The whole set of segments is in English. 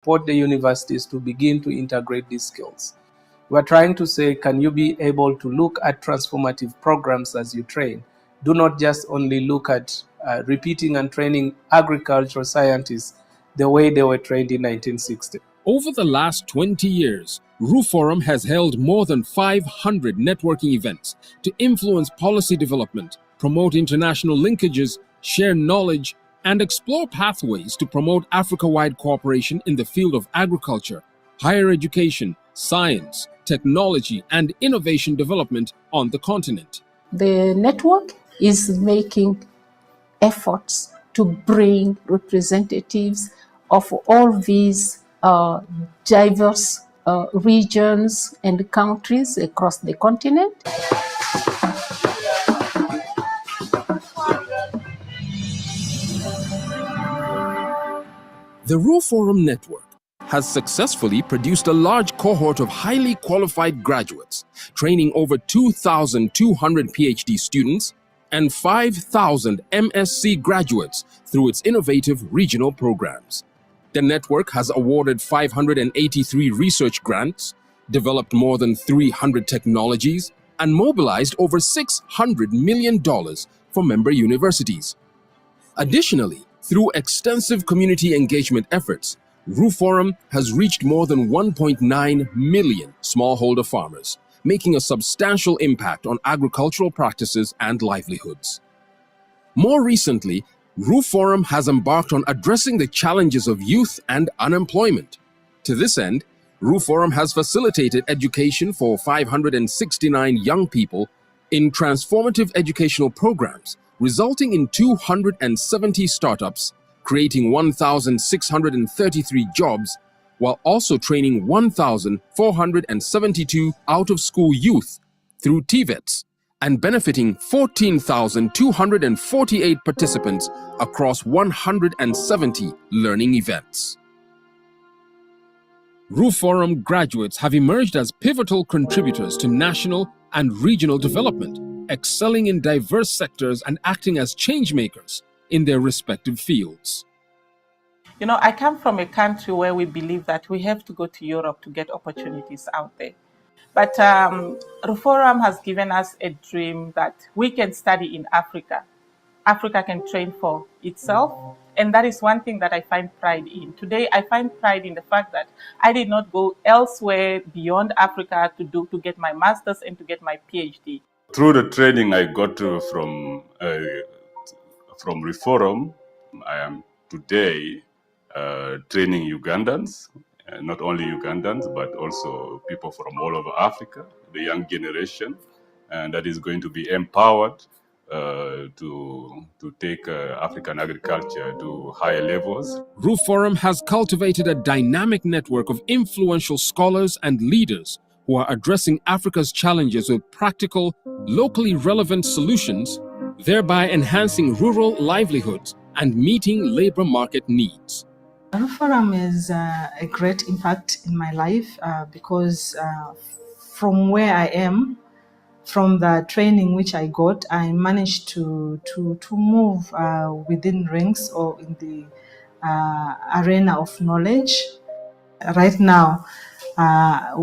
support the universities to begin to integrate these skills. We're trying to say, can you be able to look at transformative programs as you train? Do not just only look at repeating and training agricultural scientists the way they were trained in 1960. Over the last 20 years, RUForum has held more than 500 networking events to influence policy development, promote international linkages, share knowledge, and explore pathways to promote Africa-wide cooperation in the field of agriculture, higher education, science, technology, and innovation development on the continent. The network is making efforts to bring representatives of all these diverse regions and countries across the continent. The RUForum network has successfully produced a large cohort of highly qualified graduates, training over 2,200 PhD students and 5,000 MSc graduates through its innovative regional programs. The network has awarded 583 research grants, developed more than 300 technologies, and mobilized over $600 million for member universities. Additionally, through extensive community engagement efforts, RUForum has reached more than 1.9 million smallholder farmers, making a substantial impact on agricultural practices and livelihoods. More recently, RUForum has embarked on addressing the challenges of youth and unemployment. To this end, RUForum has facilitated education for 569 young people in transformative educational programs, resulting in 270 startups, creating 1,633 jobs, while also training 1,472 out-of-school youth through TVETs and benefiting 14,248 participants across 170 learning events. RUForum graduates have emerged as pivotal contributors to national and regional development, excelling in diverse sectors and acting as change makers in their respective fields. You know, I come from a country where we believe that we have to go to Europe to get opportunities out there. But RUForum has given us a dream that we can study in Africa. Africa can train for itself. And that is one thing that I find pride in. Today, I find pride in the fact that I did not go elsewhere beyond Africa to get my master's and to get my PhD. Through the training I got from RUForum, I am today training Ugandans, not only Ugandans, but also people from all over Africa, the young generation, and that is going to be empowered to take African agriculture to higher levels. RUForum has cultivated a dynamic network of influential scholars and leaders who are addressing Africa's challenges with practical, locally relevant solutions, thereby enhancing rural livelihoods and meeting labor market needs. RUForum is a great impact in my life because from where I am, from the training which I got, I managed to move within ranks or in the arena of knowledge. Right now,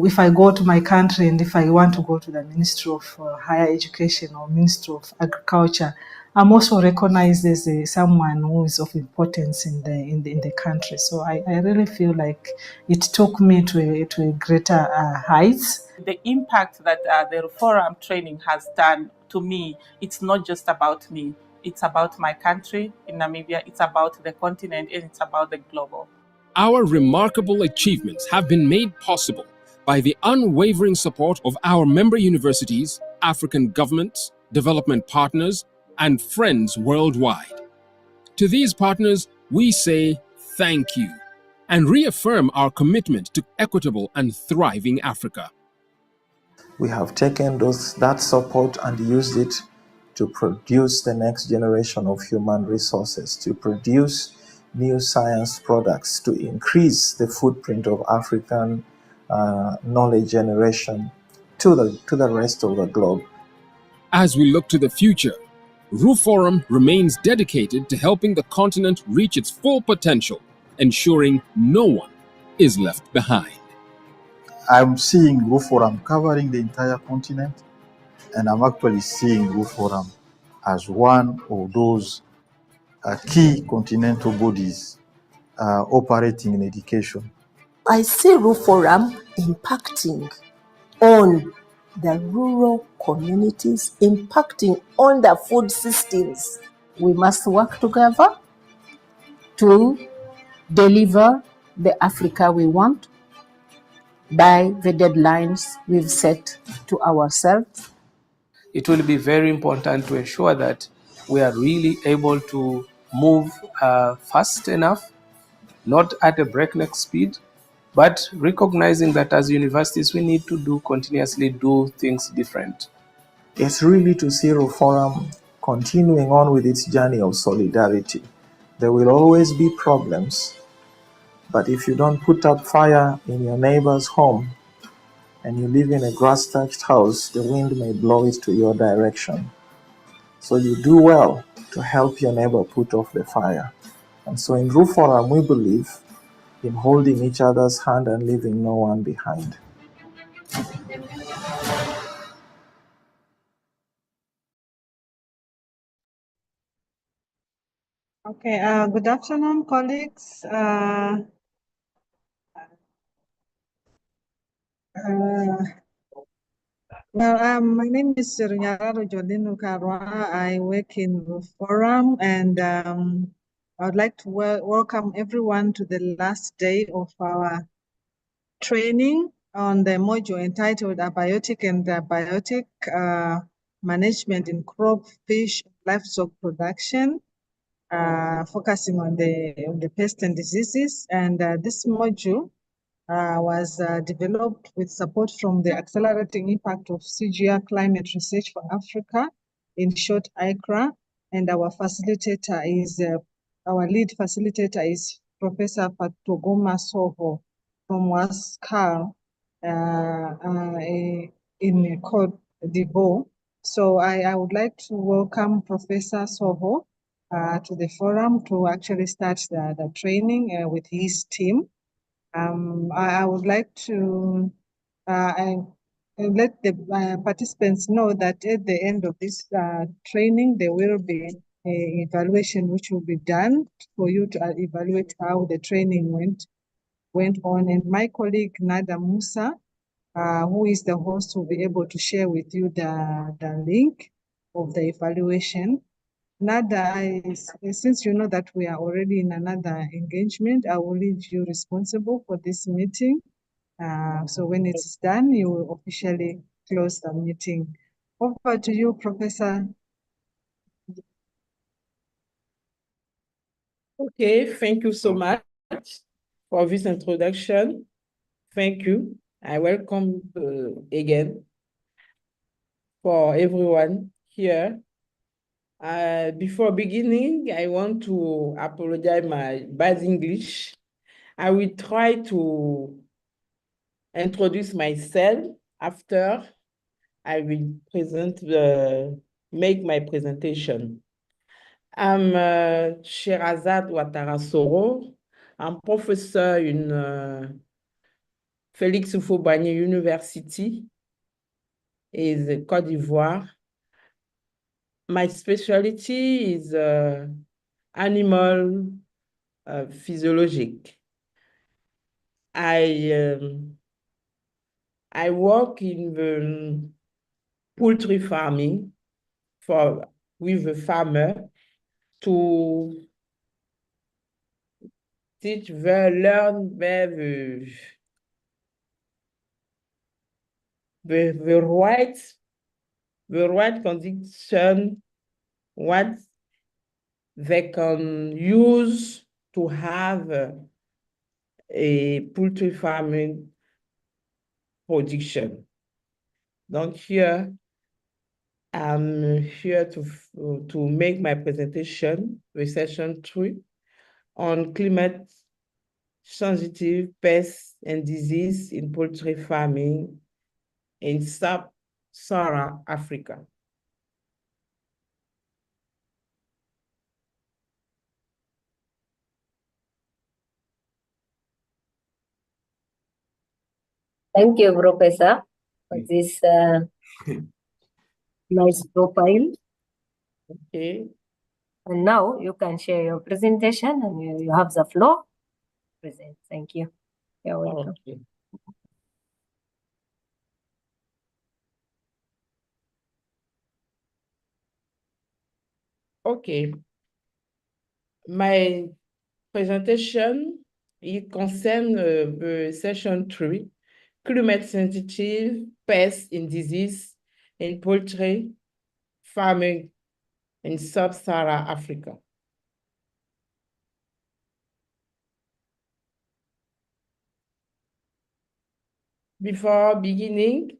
if I go to my country and if I want to go to the Ministry of Higher Education or Ministry of Agriculture, I'm also recognized as someone who is of importance in the country. So I really feel like it took me to a greater heights. The impact that the RUForum training has done to me, it's not just about me. It's about my country in Namibia, it's about the continent, and it's about the global. Our remarkable achievements have been made possible by the unwavering support of our member universities, African governments, development partners, and friends worldwide. To these partners, we say thank you and reaffirm our commitment to equitable and thriving Africa. We have taken that support and used it to produce the next generation of human resources, to produce new science products, to increase the footprint of African knowledge generation to the rest of the globe. As we look to the future, RUForum remains dedicated to helping the continent reach its full potential, ensuring no one is left behind. I'm seeing Groove Forum covering the entire continent, and I'm actually seeing Groove Forum as one of those key continental bodies operating in education. I see Roof Forum impacting on the rural communities, impacting on the food systems. We must work together to deliver the Africa we want by the deadlines we've set to ourselves. It will be very important to ensure that we are really able to move fast enough, not at a breakneck speed, but recognizing that as universities we need to continuously do things different. It's really to see Reform continuing on with its journey of solidarity. There will always be problems, but if you don't put up fire in your neighbor's home and you live in a grass-thatched house, the wind may blow it to your direction. So you do well to help your neighbor put off the fire. And so in Roof Forum, we believe in holding each other's hand and leaving no one behind. Okay, good afternoon, colleagues. My name is Runyararo Jolinu Karwa. I work in the forum, and I would like to welcome everyone to the last day of our training on the module entitled Abiotic and Biotic Management in Crop, Fish, Livestock Production, focusing on the pests and diseases. And this module was developed with support from the Accelerating Impact of CGR Climate Research for Africa, in short, ICRA, and our lead facilitator is Professor Patogoma Soho from WASCAR in Cote d'Ivoire. So I would like to welcome Professor Soho to the forum to actually start the training with his team. I would like to let the participants know that at the end of this training, there will be an evaluation which will be done for you to evaluate how the training went on. And my colleague Nada Musa, who is the host, will be able to share with you the link of the evaluation. Nada, since you know that we are already in another engagement, I will leave you responsible for this meeting. So when it is done, you will officially close the meeting. Over to you, Professor. Okay, thank you so much for this introduction. Thank you. I welcome again for everyone here. Before beginning, I want to apologize my bad English. I will try to introduce myself after I will make my presentation. I'm Sherazade Ouattara Soro. I'm professor in Félix Houphouët-Boigny University in Côte d'Ivoire. My specialty is animal physiologic. I work in the poultry farming with a farmer to learn the right condition, what they can use to have a poultry farming production. Donc here, I'm here to make my presentation, the session 3, on climate sensitive pests and disease in poultry farming in sub-Saharan Africa. Thank you, Professor, for this nice profile. Okay. And now you can share your presentation and you have the floor. Present. Thank you. You're welcome. Okay. Okay. My presentation, it concerns the session 3, climate sensitive pests and disease in poultry farming in sub-Saharan Africa. Before beginning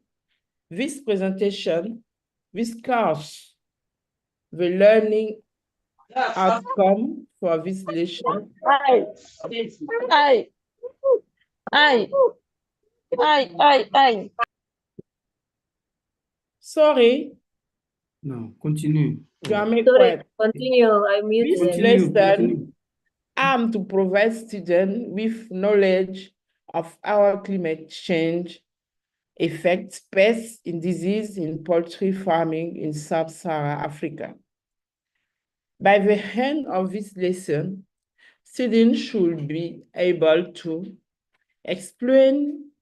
this presentation, we discuss the learning outcome for this lesson. Aye, aye, aye, aye, aye, aye. Sorry, No, continue. you are my Sorry, quiet. continue. I mute This them. lesson aims to provide students with knowledge of our climate change affects pests and disease in poultry farming in sub-Saharan Africa. By the end of this lesson, students should be able to explain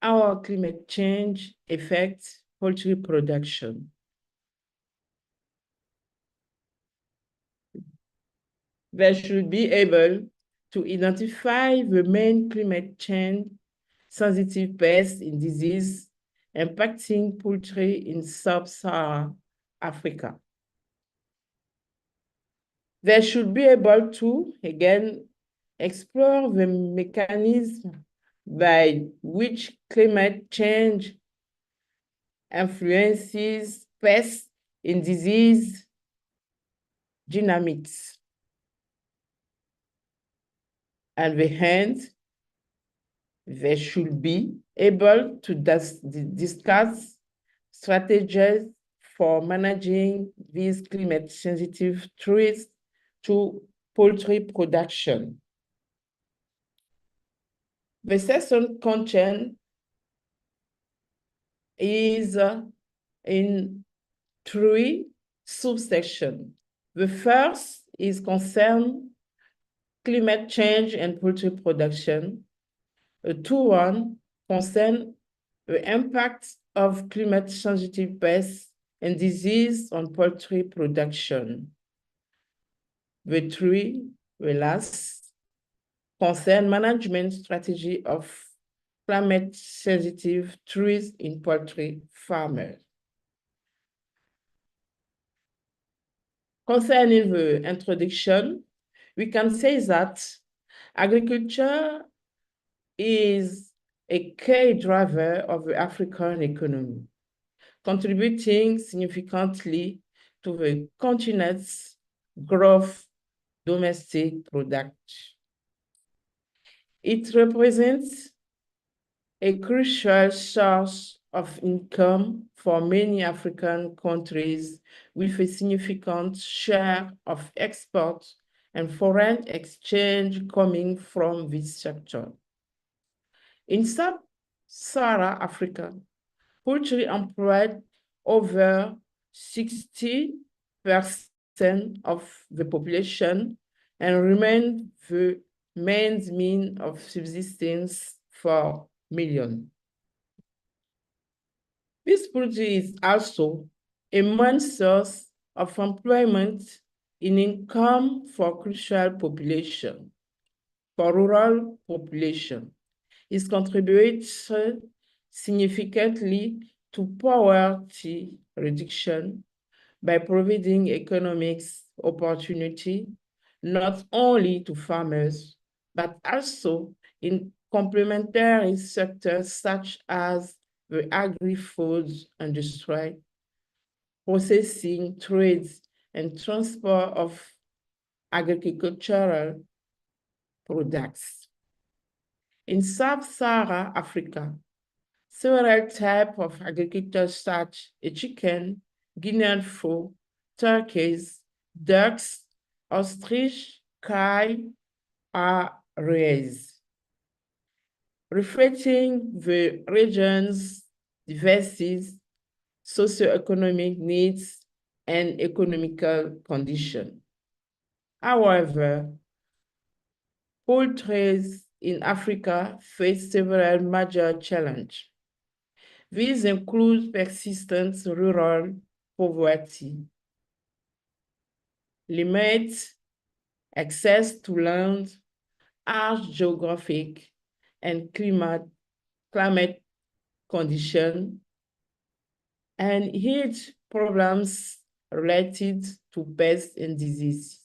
how climate change affects poultry production. They should be able to identify the main climate change sensitive pests and disease impacting poultry in sub-Saharan Africa. They should be able to, again, explore the mechanism by which climate change influences pest and disease dynamics. And the hence, they should be able to discuss strategies for managing these climate-sensitive threats to poultry production. The session content is in 3 subsections. The first is concerned climate change and poultry production. The 2 concern the impact of climate-sensitive pests and disease on poultry production. The 3, the last, concern management strategy of climate-sensitive trees in poultry farmers. Concerning the introduction, we can say that agriculture is a key driver of the African economy, contributing significantly to the continent's growth domestic product. It represents a crucial source of income for many African countries with a significant share of export and foreign exchange coming from this sector. In sub-Saharan Africa, poultry employed over 60% of the population and remain the main means of subsistence for millions. This poultry is also a main source of employment in income for crucial population, for rural population. It contributes significantly to poverty reduction by providing economic opportunity not only to farmers, but also in complementary sectors such as the agri-food industry, processing, trades, and transport of agricultural products. In sub-Saharan Africa, several types of agriculture such as chicken, Guinean fowl, turkeys, ducks, ostrich, kite are raised. reflecting the region's diversities, socioeconomic needs, and economical conditions. However, poultry in Africa face several major challenges. These include persistent rural poverty, limited access to land, harsh geographic and climate conditions, and heat problems related to pests and diseases.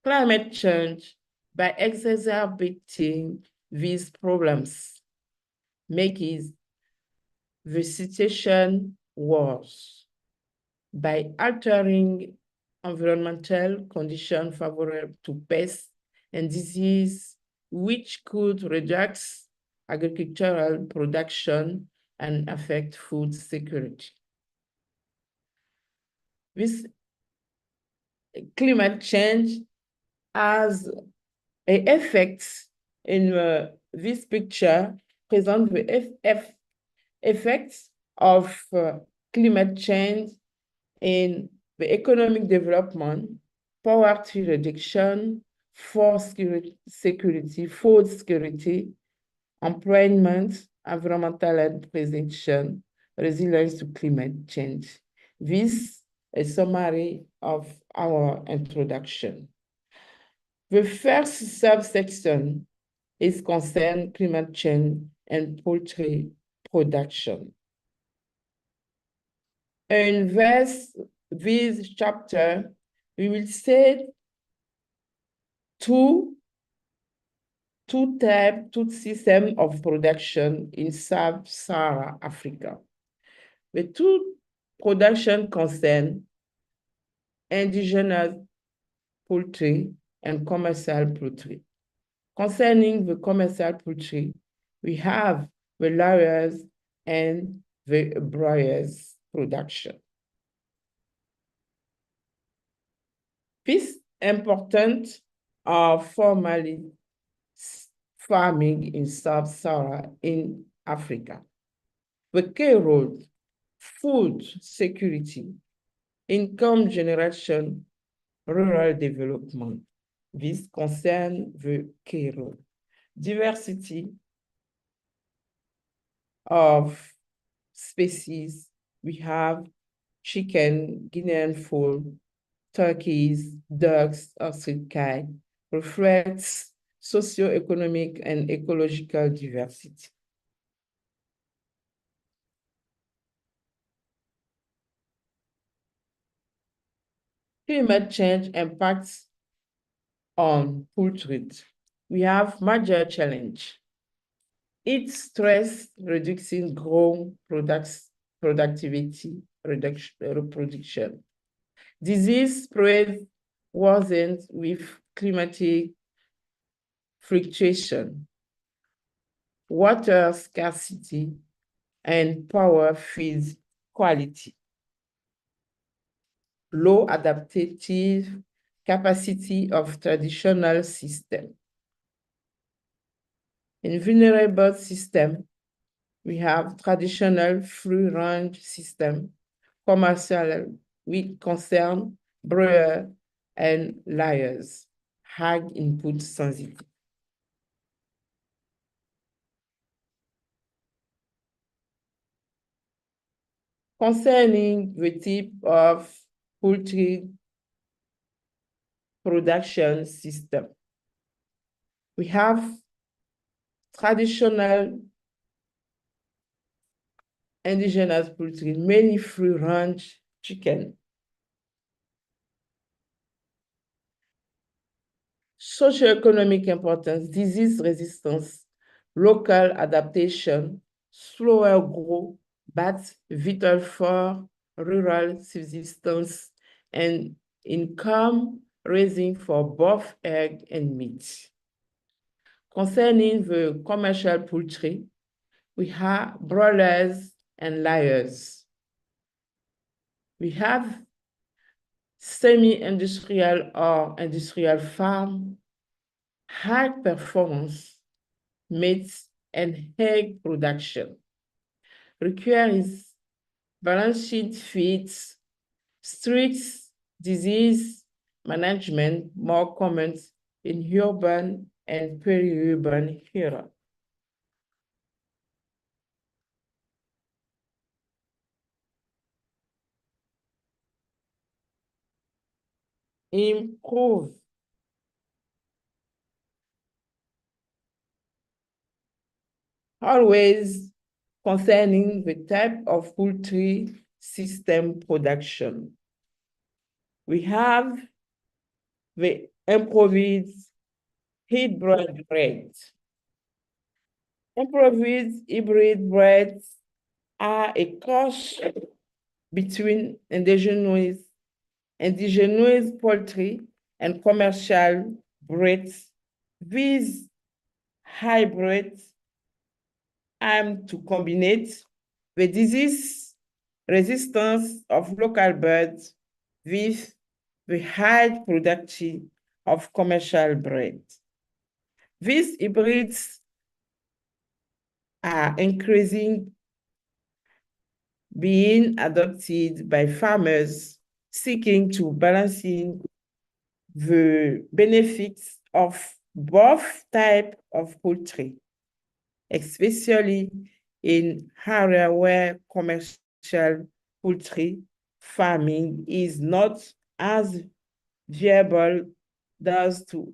Climate change, by exacerbating these problems, makes the situation worse. By altering environmental conditions favorable to pests and disease, which could reduce agricultural production and affect food security. This climate change has an effect in this picture, present the effects of climate change in the economic development, poverty reduction, food security, employment, environmental and preservation, resilience to climate change. This is a summary of our introduction. The first subsection is concerned climate change and poultry production. In this chapter, we will say two systems of production in sub-Saharan Africa. The two production concern indigenous poultry and commercial poultry. Concerning the commercial poultry, we have the layers and the broilers production. This important are formally farming in sub-Saharan in Africa. The key role, food security, income generation, rural development. This concerns the key role. Diversity of species. We have chicken, Guinean fowl, turkeys, ducks, ostrich kite, reflects socioeconomic and ecological diversity. Climate change impacts on poultry. We have major challenge. It's stress reducing growth productivity, reproduction. Disease spread worsens with climatic fluctuation, water scarcity, and power feed quality. Low adaptive capacity of traditional system. In vulnerable system, we have traditional free-range system, commercial, we concern broiler and layers, high input sensitive. Concerning the type of poultry production system, we have traditional indigenous poultry, many free-range chicken. Socioeconomic importance, disease resistance, local adaptation, slower growth, but vital for rural subsistence and income raising for both egg and meat. Concerning the commercial poultry, we have broilers and layers. We have semi-industrial or industrial farm, high performance, meat, and egg production. Requires balanced feeds, strict disease management, more common in urban and peri-urban Europe. Improve always concerning the type of poultry system production. We have the improved hybrid breed. Improved hybrid breeds are a cross between indigenous poultry and commercial breeds. These hybrids aim to combine the disease resistance of local birds with the high productivity of commercial breeds. These hybrids are increasing being adopted by farmers seeking to balancing the benefits of both types of poultry, especially in areas where commercial poultry farming is not as viable due to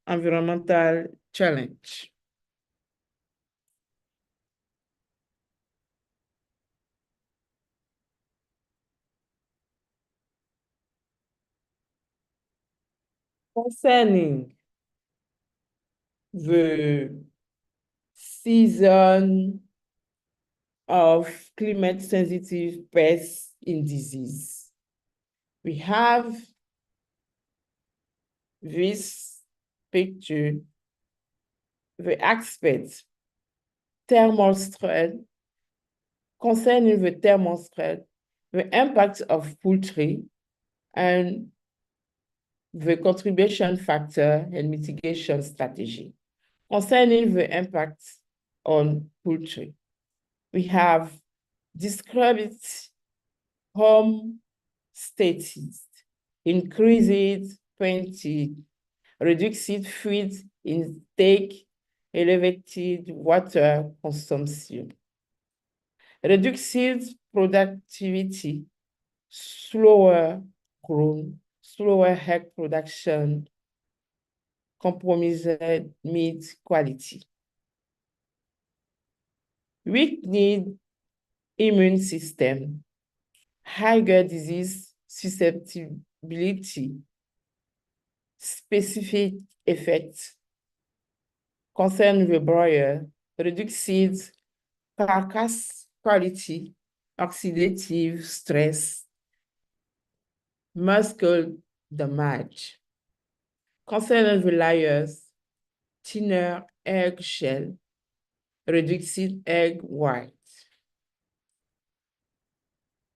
environmental challenge. Concerning the season of climate-sensitive pests in disease, we have this picture, the aspect thermal stress, concerning the thermal stress, the impact of poultry, and the contribution factor and mitigation strategy. Concerning the impact on poultry, we have described home status, increased plenty, reduced food intake, elevated water consumption, reduced productivity, slower growth, slower egg production, compromised meat quality. Weakened immune system, higher disease susceptibility, specific effects concern the broiler, reduced carcass quality, oxidative stress, muscle damage. Concerning the layers, thinner egg shell, reduced egg white.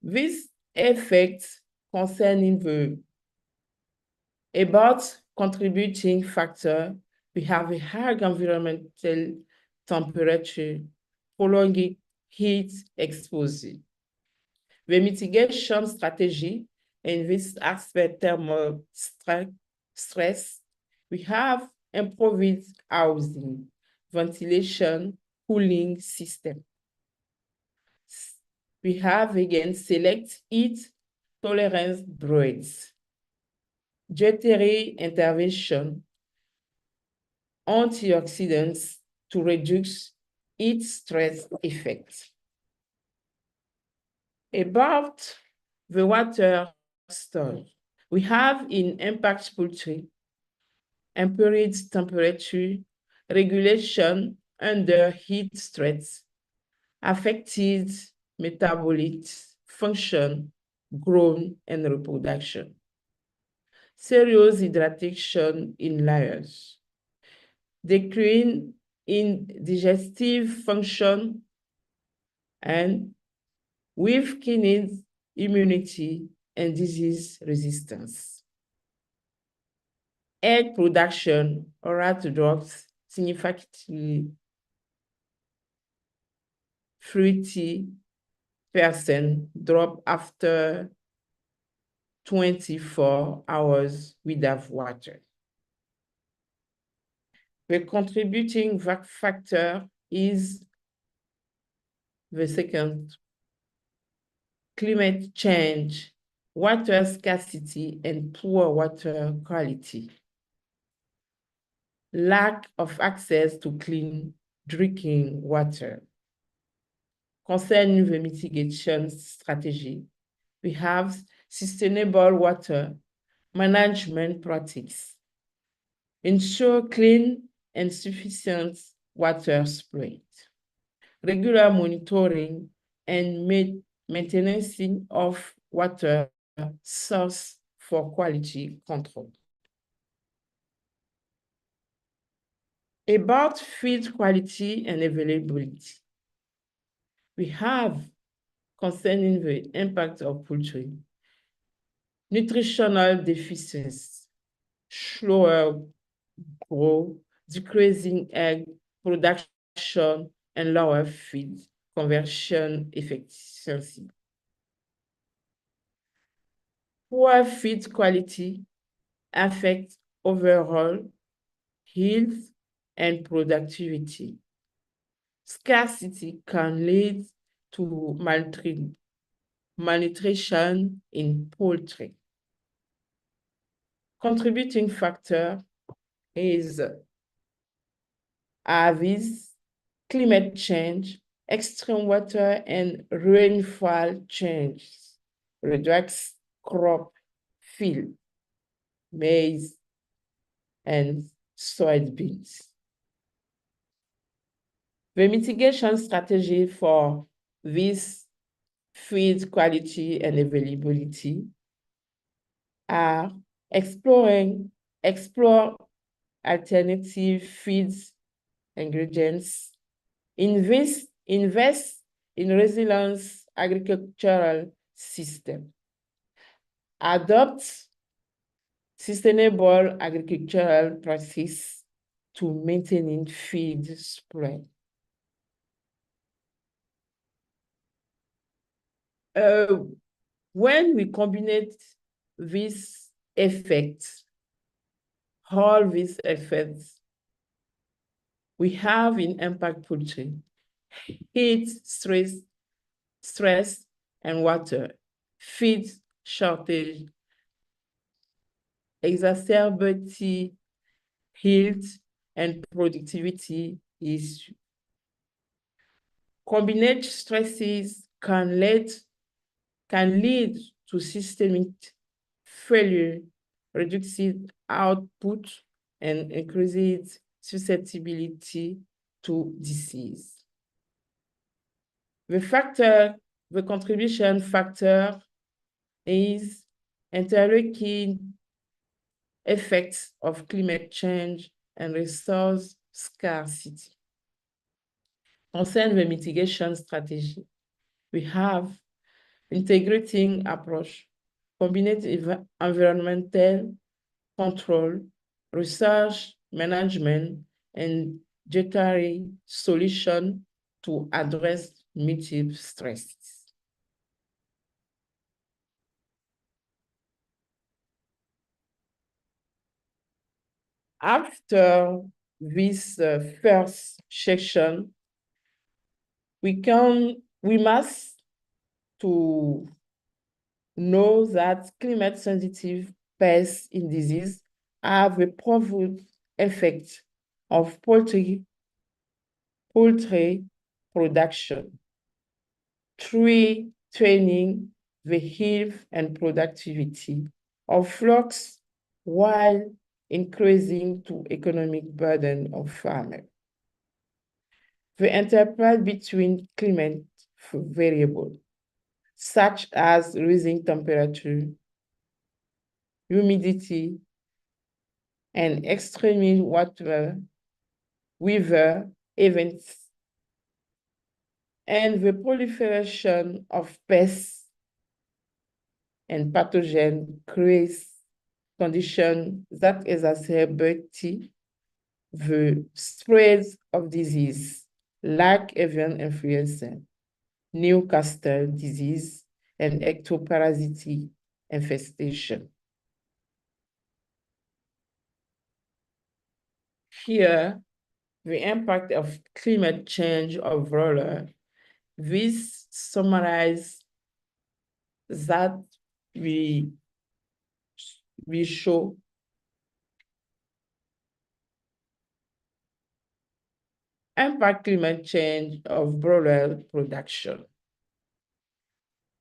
This effect concerning the about contributing factor, we have a high environmental temperature, prolonged heat exposure. The mitigation strategy in this aspect thermal stress, we have improved housing, ventilation, cooling system. We have again select heat tolerance breeds, dietary intervention, antioxidants to reduce heat stress effects. About the water storage, we have in impact poultry, impaired temperature, regulation under heat stress, affected metabolic function, growth, and reproduction. Serious hydration in layers, decline in digestive function, and weakened immunity and disease resistance. Egg production or rat drops significantly 30% drop after 24 hours without water. The contributing factor is the second, climate change, water scarcity, and poor water quality. Lack of access to clean drinking water. Concerning the mitigation strategy, we have sustainable water management practice. Ensure clean and sufficient water supply. Regular monitoring and maintenance of water source for quality control. About feed quality and availability, we have concerning the impact of poultry, nutritional deficiency, slower growth, decreasing egg production, and lower feed conversion efficiency. Poor feed quality affects overall health and productivity. Scarcity can lead to malnutrition in poultry. Contributing factor is these climate change, extreme water and rainfall changes, reduce crop field, maize, and soybeans. The mitigation strategy for this feed quality and availability are explore alternative feeds ingredients, invest in resilience agricultural system, adopt sustainable agricultural practice to maintaining feed supply. When we combine these effects, all these effects, we have in impact poultry, heat, stress, and water, feed shortage, exacerbate health and productivity issues. Combined stresses can lead to systemic failure, reduced output, and increased susceptibility to disease. The contribution factor is interlocking effects of climate change and resource scarcity. Concerning the mitigation strategy, we have integrating approach, combined environmental control, research, management, and dietary solution to address multiple stresses. After this first section, we must to know that climate-sensitive pests and disease have a profound effect of poultry production, training the health and productivity of flocks while increasing the economic burden of farmers. The interplay between climate variables, such as rising temperature, humidity, and extreme weather events, and the proliferation of pests and pathogens creates conditions that exacerbate the spread of disease, like avian influenza, Newcastle disease, and ectoparasitic infestation. Here, the impact of climate change overall. This summarizes that we show impact climate change of broiler production.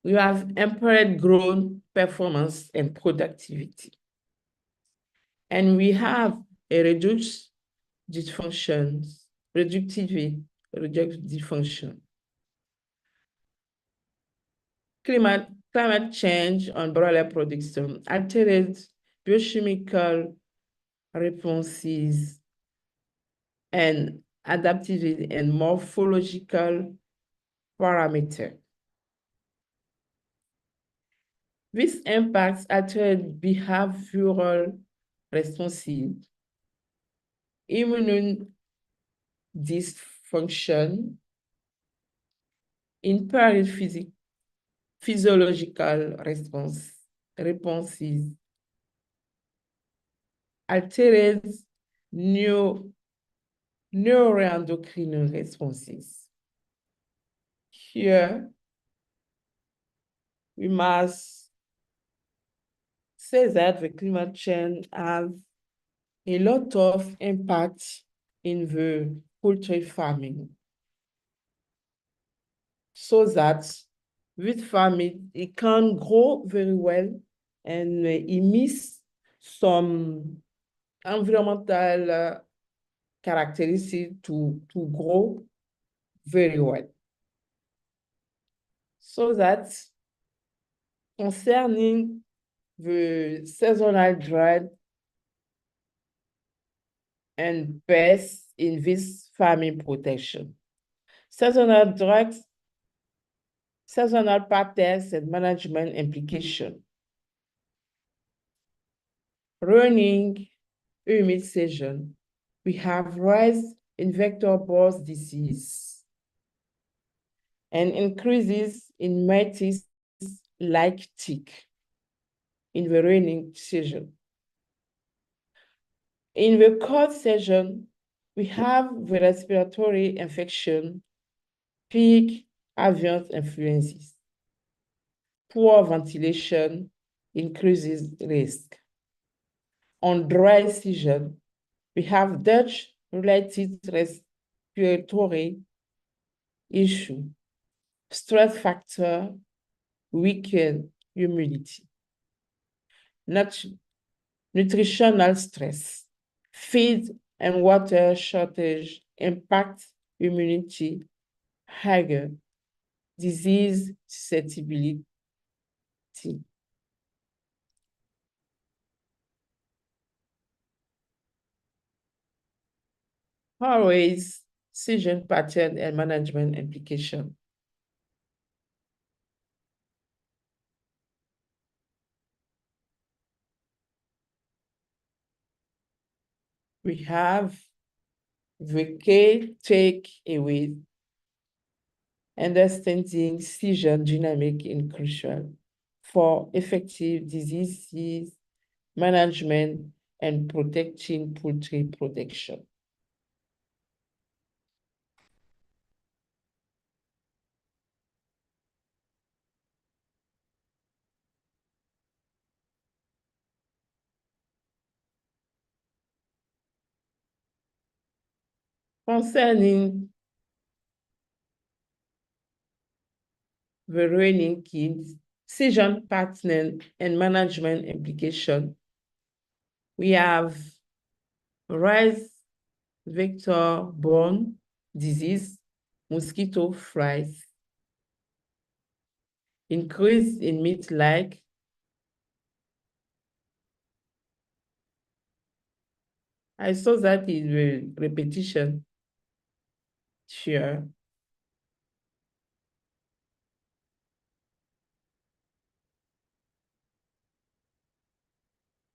We have impaired growth performance and productivity. And we have a reduced dysfunctions, reductive dysfunction. Climate change on broiler production altered biochemical responses and adaptive and morphological parameters. This impacts altered behavioral responses, immune dysfunction, impaired physiological responses, altered neuroendocrine responses. Here, we must say that the climate change has a lot of impact in the poultry farming, so that with farming, it can grow very well and it meets some environmental characteristics to grow very well. So that concerning the seasonal drought and pests in this farming protection. Seasonal drought, seasonal patterns and management implication. Running humid season, we have rise in vector-borne disease and increases in mites like tick in the rainy season. In the cold season, we have the respiratory infection, peak avian influenza. Poor ventilation increases risk. On dry season, we have Dutch-related respiratory issue, stress factor, weakened immunity, nutritional stress, feed and water shortage impact immunity, higher disease susceptibility. Always season pattern and management implication. We have the key takeaway. Understanding season dynamic is crucial for effective disease management and protecting poultry production. Concerning the running kids, season pattern and management implication, we have rise vector-borne disease, mosquito flies, increase in meat-like, I saw that in the repetition. Sure.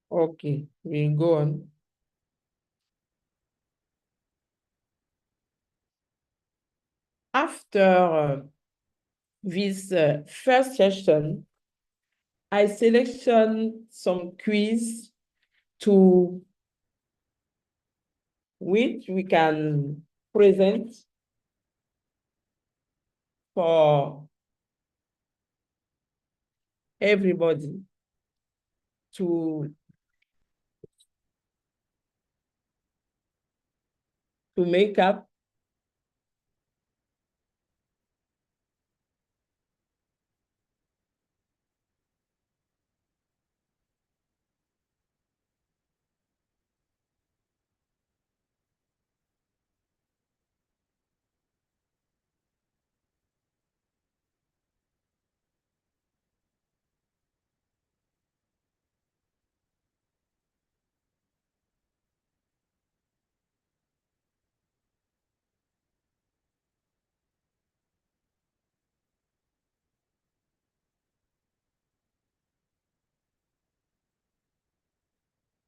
Okay, we go on. After this first session, I selection some quiz to which we can present for everybody to make up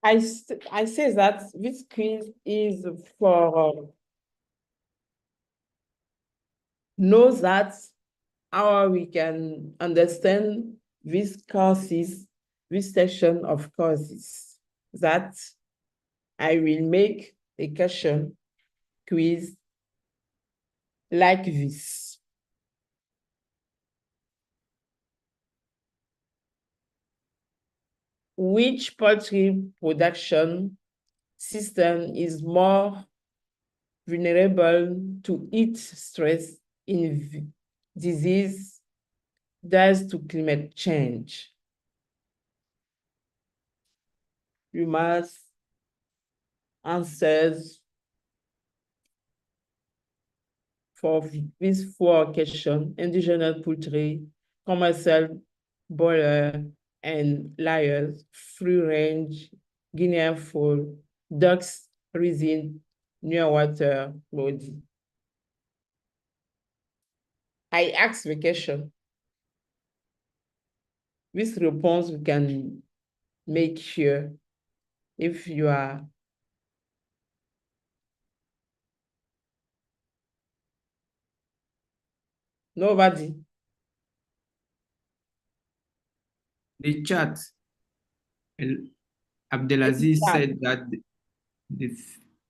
I say that this quiz is for know that how we can understand these courses, this section of courses, that I will make a question quiz like this. Which poultry production system is more vulnerable to heat stress in disease due to climate change? You must answer for these 4 questions: indigenous poultry, commercial broiler and layers, free range, Guinean fowl, ducks, resin, near water body. I ask the question. This response we can make sure if you are nobody. The chat, Abdelaziz said that the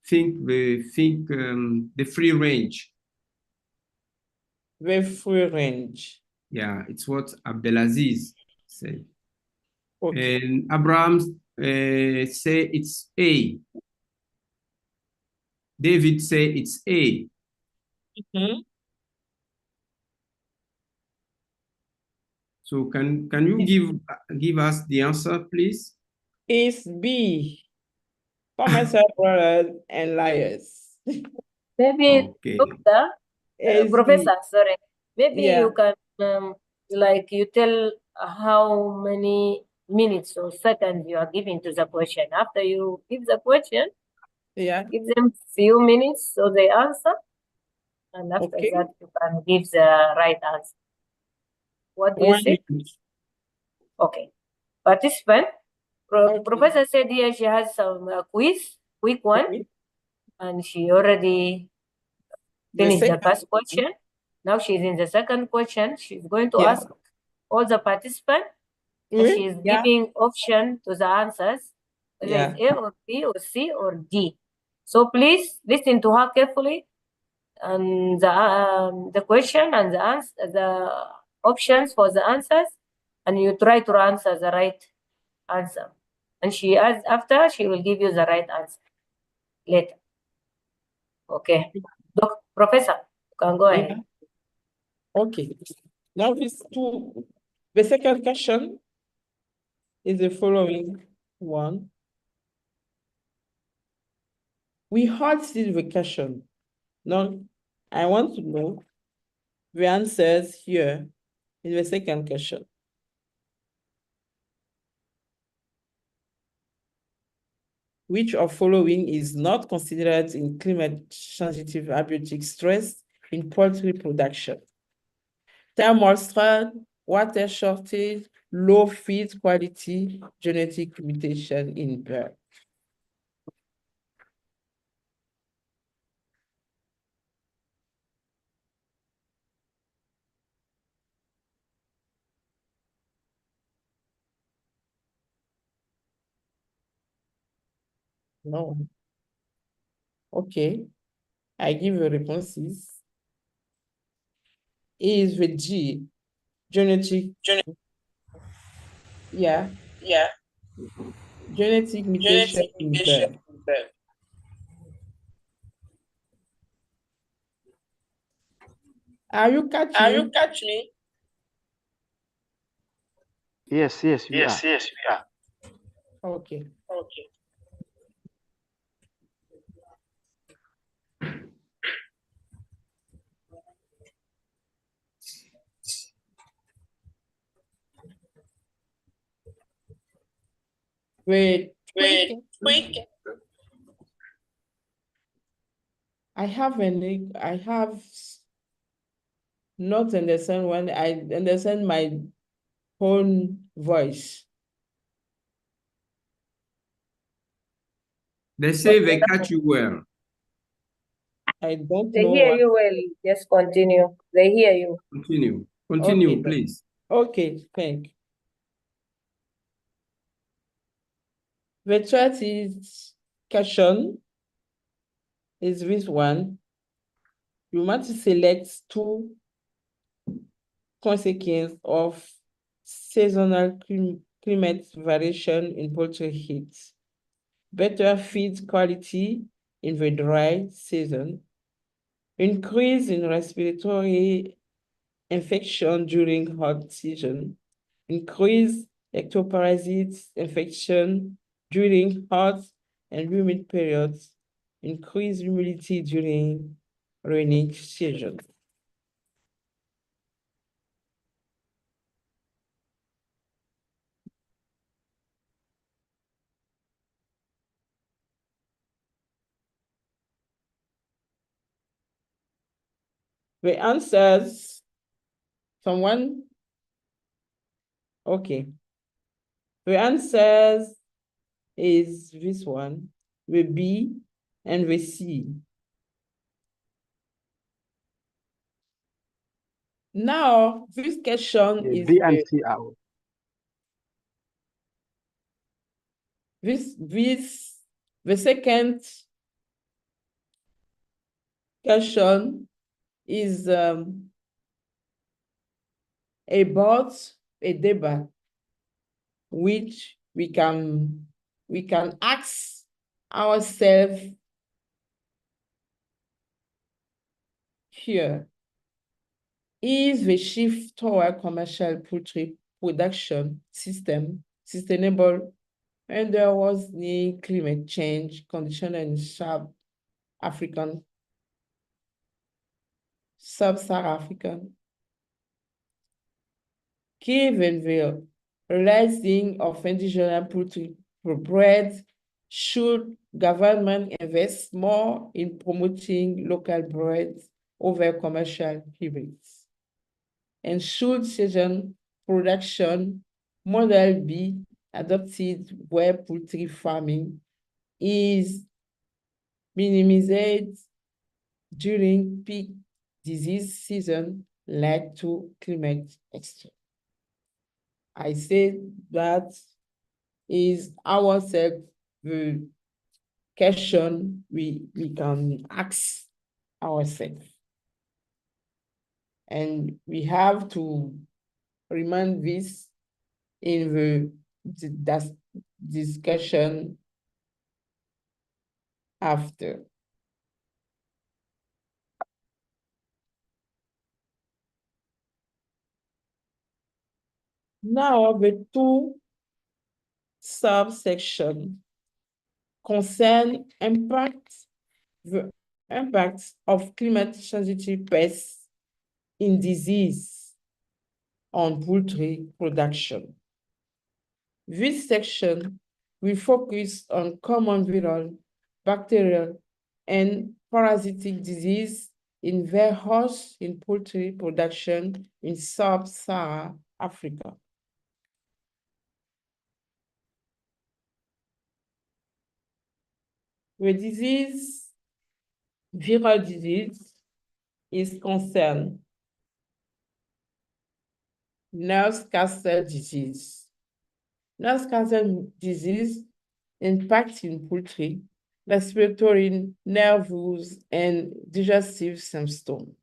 the free range. The free range. Yeah, it's what Abdelaziz said. Okay. And Abraham say it's A. David say it's A. So can you give us the answer, please? It's B. Commercial broilers and layers. Maybe, Okay. Doctor, Professor, sorry. Maybe you can, like, you tell how many minutes or seconds you are giving to the question. After you give the question, give them few minutes so they answer, and after that you can give the right answer. What do you say? Okay. Participant, Professor said here she has some quiz, quick one, and she already finished the first question. Now she's in the second question. She's going to ask all the participants, and she's giving option to the answers, whether it's A or B or C or D. So please listen to her carefully, and the question and the answer, the options for the answers, and you try to answer the right answer. And she asks after, she will give you the right answer later. Okay. Professor, you can go ahead. Okay. Now the second question is the following one. We all see the question. Now, I want to know the answers here in the second question. Which of following is not considered in climate-sensitive abiotic stress in poultry production? Thermal stress, water shortage, low feed quality, genetic mutation in bird. No. Okay. I give you responses. Is the G, genetic, yeah, genetic mutation in bird. Are you catch me? Yes, we are. Okay. Wait, quick. I have not understand when I understand my own voice. They say they catch you well. I don't They know hear what. you well. Just continue. They hear you. Continue. Okay, Continue, please. Okay, thank you. The third is question is this one. You want to select two consequences of seasonal climate variation in poultry heat. Better feed quality in the dry season, increase in respiratory infection during hot season, increase ectoparasites infection during hot and humid periods, increase humidity during rainy season. The answers, someone? Okay. The answers is this one, the B and the C. Now, this question The is B and C are. the second question is about a debate which we can ask ourselves here. Is the shift toward commercial poultry production system sustainable and there was the climate change condition in Sub-Saharan African? Given the rising of indigenous poultry breeds, should government invest more in promoting local breeds over commercial hybrids? And should season production model be adopted where poultry farming is minimized during peak disease season led to climate extreme? I say that is ourselves the question we can ask ourselves. And we have to remind this in the discussion after. Now the two subsections concern the impact of climate-sensitive pests in disease on poultry production. This section will focus on common viral, bacterial, and parasitic disease in warehouse in poultry production in Sub-Saharan Africa. The viral disease is concerned Newcastle disease. Newcastle disease impacts in poultry respiratory, nervous, and digestive symptoms.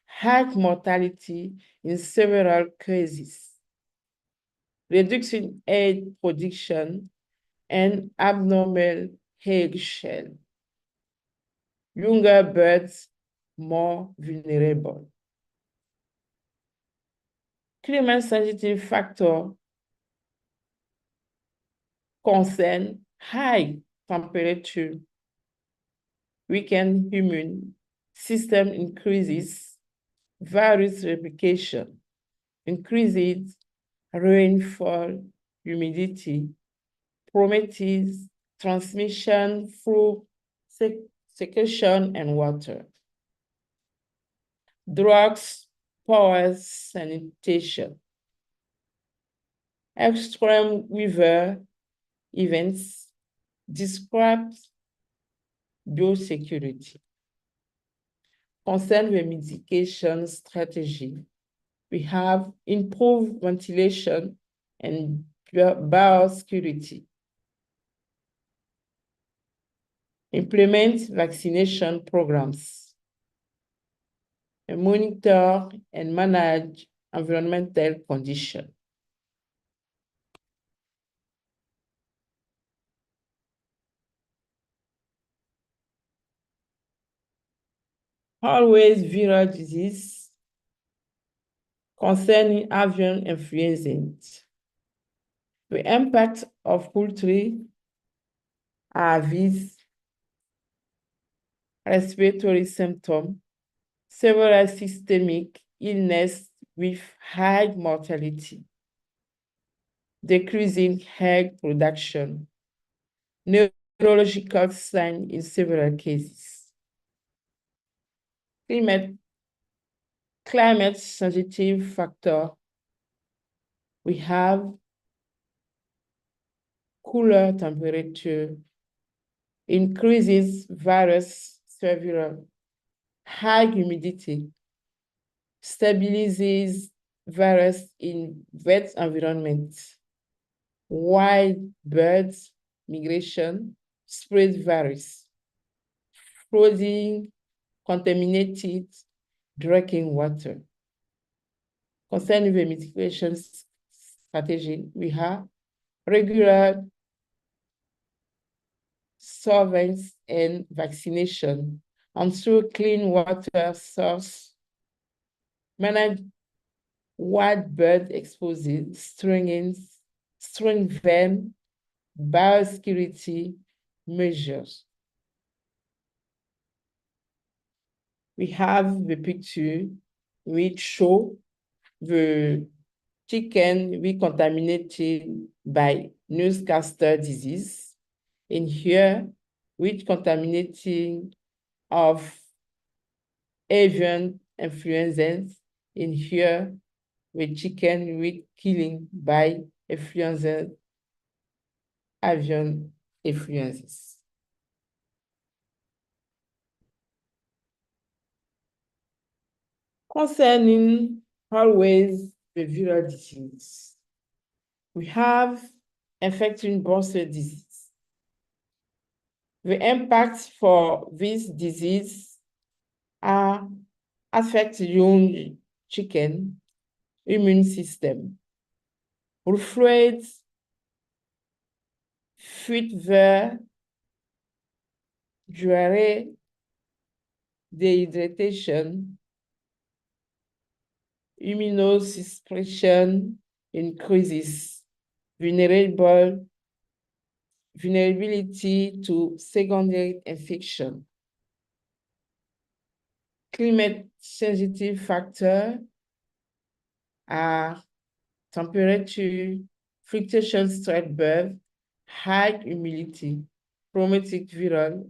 High mortality in several cases. Reduction in egg production and abnormal egg shell. Younger birds more vulnerable. Climate sensitive factor concern high temperature, weakened immune system increases, virus replication, increases rainfall, humidity, promotes transmission through secretion and water. Drugs, power sanitation. Extreme weather events describes biosecurity. Concern the mitigation strategy, we have improved ventilation and biosecurity. Implement vaccination programs. And monitor and manage environmental conditions. Always viral disease concerning avian influenza. The impact of poultry are these respiratory symptoms, several systemic illness with high mortality, decreasing egg production, neurological signs in several cases. Climate sensitive factor, we have cooler temperature, increases virus survival, high humidity, stabilizes virus in wet environments, wild birds migration, spread virus, flooding, contaminated drinking water. Concerning the mitigation strategy, we have regular surveillance and vaccination, ensure clean water source, manage wild bird exposure, strengthen biosecurity measures. We have the picture which show the chicken recontaminated by newscaster disease. In here, which contaminating of avian influenza. In here, with chicken with killing by influenza, avian influenzas. Concerning always the viral disease, we have infecting brucella disease. The impact for this disease are affect young chicken immune system, reflux, fever, diarrhea, dehydration, immunosuppression increases vulnerability to secondary infection. Climate sensitive factors are temperature, fluctuation stress birth, high humidity, chromatic viral,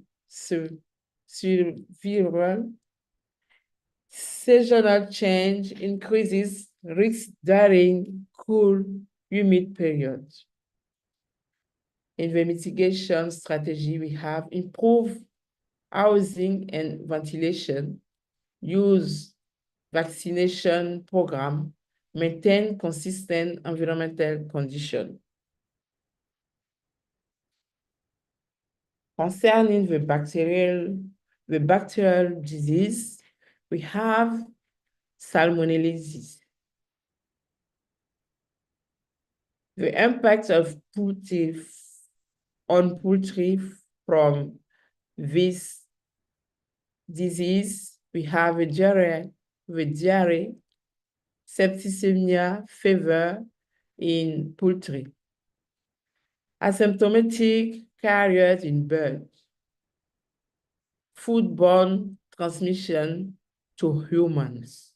viral, seasonal change increases risk during cool, humid periods. In the mitigation strategy, we have improved housing and ventilation, use vaccination program, maintain consistent environmental conditions. Concerning the bacterial disease, we have salmonellosis. The impact of poultry from this disease, we have diarrhea, septicemia, fever in poultry, asymptomatic carriers in birds, foodborne transmission to humans,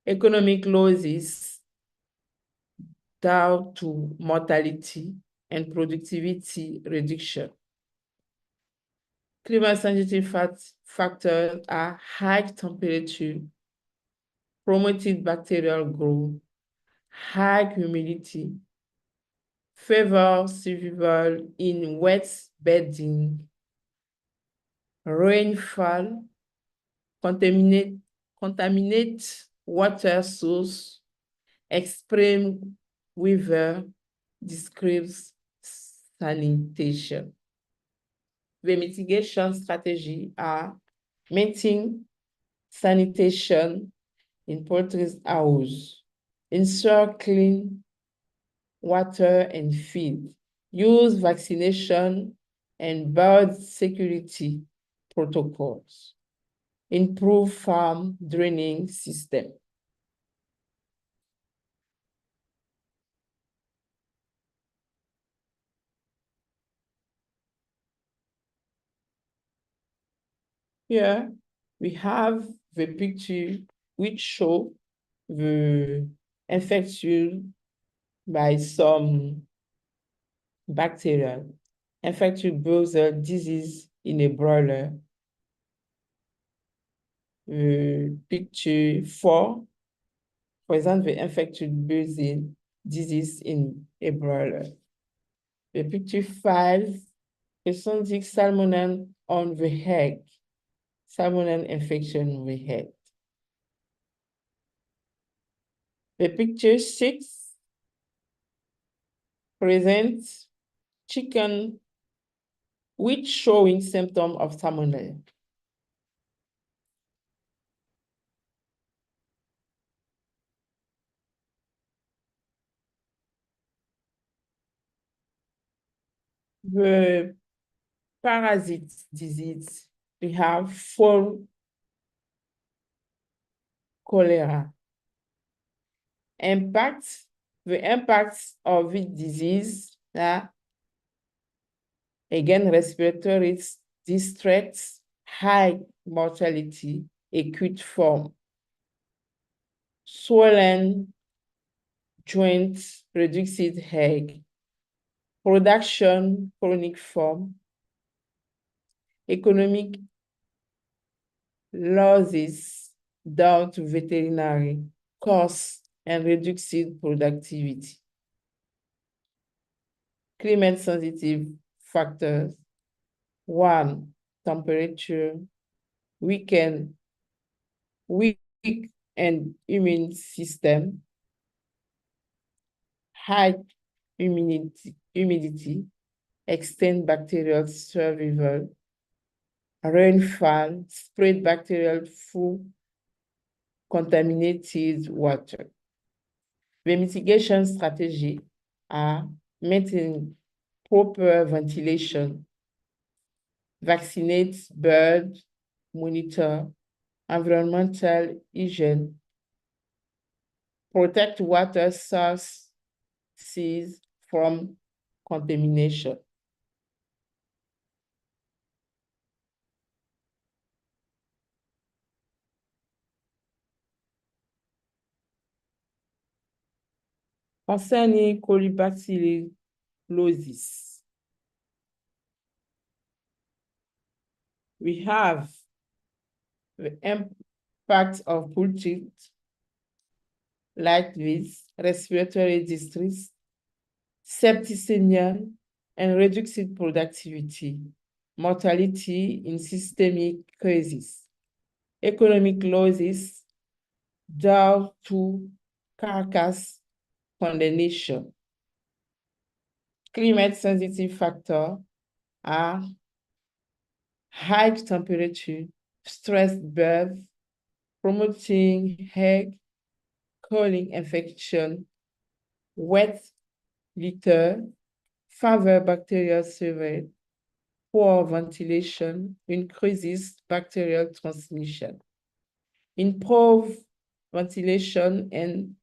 economic losses down to mortality and productivity reduction. Climate-sensitive factors are high temperature, promoted bacterial growth, high humidity, favor survival in wet bedding, rainfall, contaminate water source, extreme weather describes sanitation. The mitigation strategy are maintain sanitation in poultry house, ensure clean water and feed, use vaccination and bird security protocols, improve farm draining system. Here we have the picture which show the infection by some bacteria, infectious brucella disease in a broiler. Picture 4 presents the infectious brucella disease in a broiler. The picture 5 presents salmonella on the egg, salmonella infection on the egg. The picture 6 presents chicken which showing symptom of salmonella. The parasite disease, we have fall cholera. The impacts of this disease are again respiratory distress, high mortality, acute form, swollen joints, reduced egg, production, chronic form, economic losses down to veterinary costs and reduced productivity. Climate-sensitive factors: 1, temperature, weak and immune system, high humidity, extend bacterial survival, rainfall, spread bacterial through contaminated water. The mitigation strategy are maintaining proper ventilation, vaccinate bird, monitor environmental hygiene, protect water sources from contamination. Concerning colibacillosis, we have the impact of poultry like this, respiratory distress, septicemia, and reduced productivity, mortality in systemic cases, economic losses down to carcass condemnation. Climate-sensitive factors are high temperature, stress birth, promoting egg calling infection, wet litter, favor bacterial survey, poor ventilation, increases bacterial transmission, improve ventilation and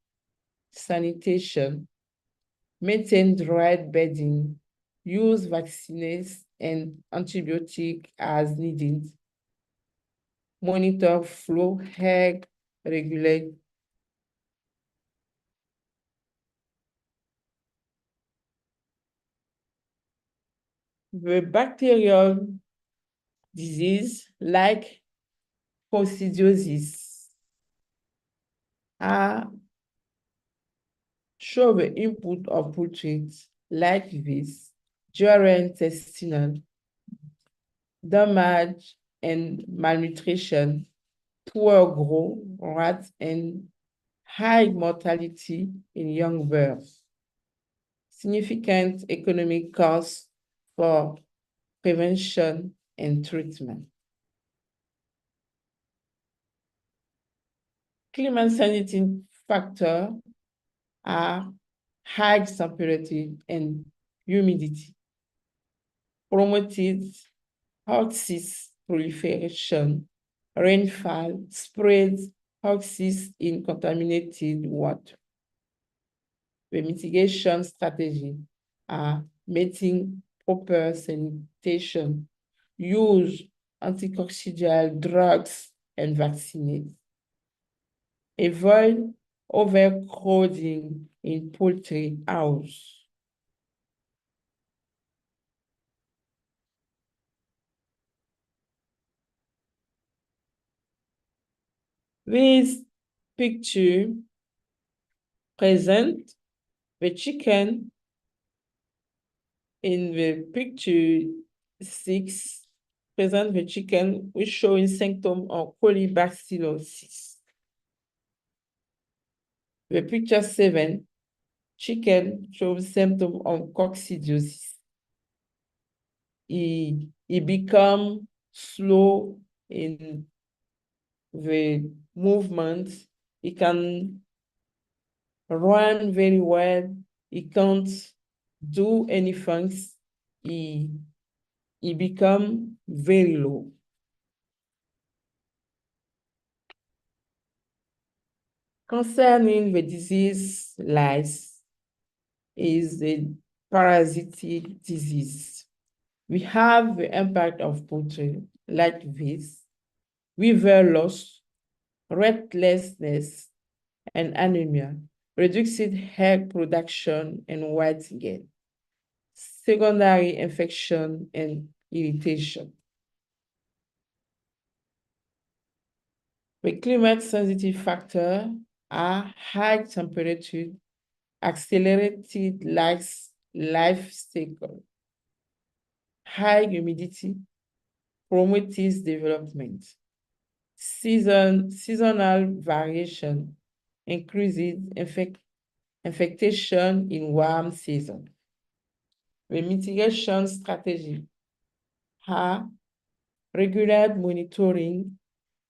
sanitation, maintain dry bedding, use vaccines and antibiotic as needed, monitor flow, egg, regulate. The bacterial disease like coccidiosis are show the input of poultry like this, gastrointestinal damage and malnutrition, poor growth, rats, and high mortality in young birds. Significant economic costs for prevention and treatment. Climate sensitive factors are high temperature and humidity, promoted hoaxis proliferation, rainfall spreads hoaxis in contaminated water. The mitigation strategy are meeting proper sanitation, use anticoccidial drugs and vaccines. Avoid overcrowding in poultry house. This picture present the chicken in the picture 6 present the chicken which showing symptom of colibacillosis. The picture 7 chicken shows symptom of coccidiosis. He become slow in the movement. He can run very well. He can't do anything. He become very low. Concerning the disease lice is a parasitic disease. We have the impact of poultry like this, liver loss, restlessness, and anemia, reduced egg production and white gain, secondary infection and irritation. The climate-sensitive factors are high temperature, accelerated life cycle, high humidity, promotes development, seasonal variation, increases infection in warm season. The mitigation strategy are regular monitoring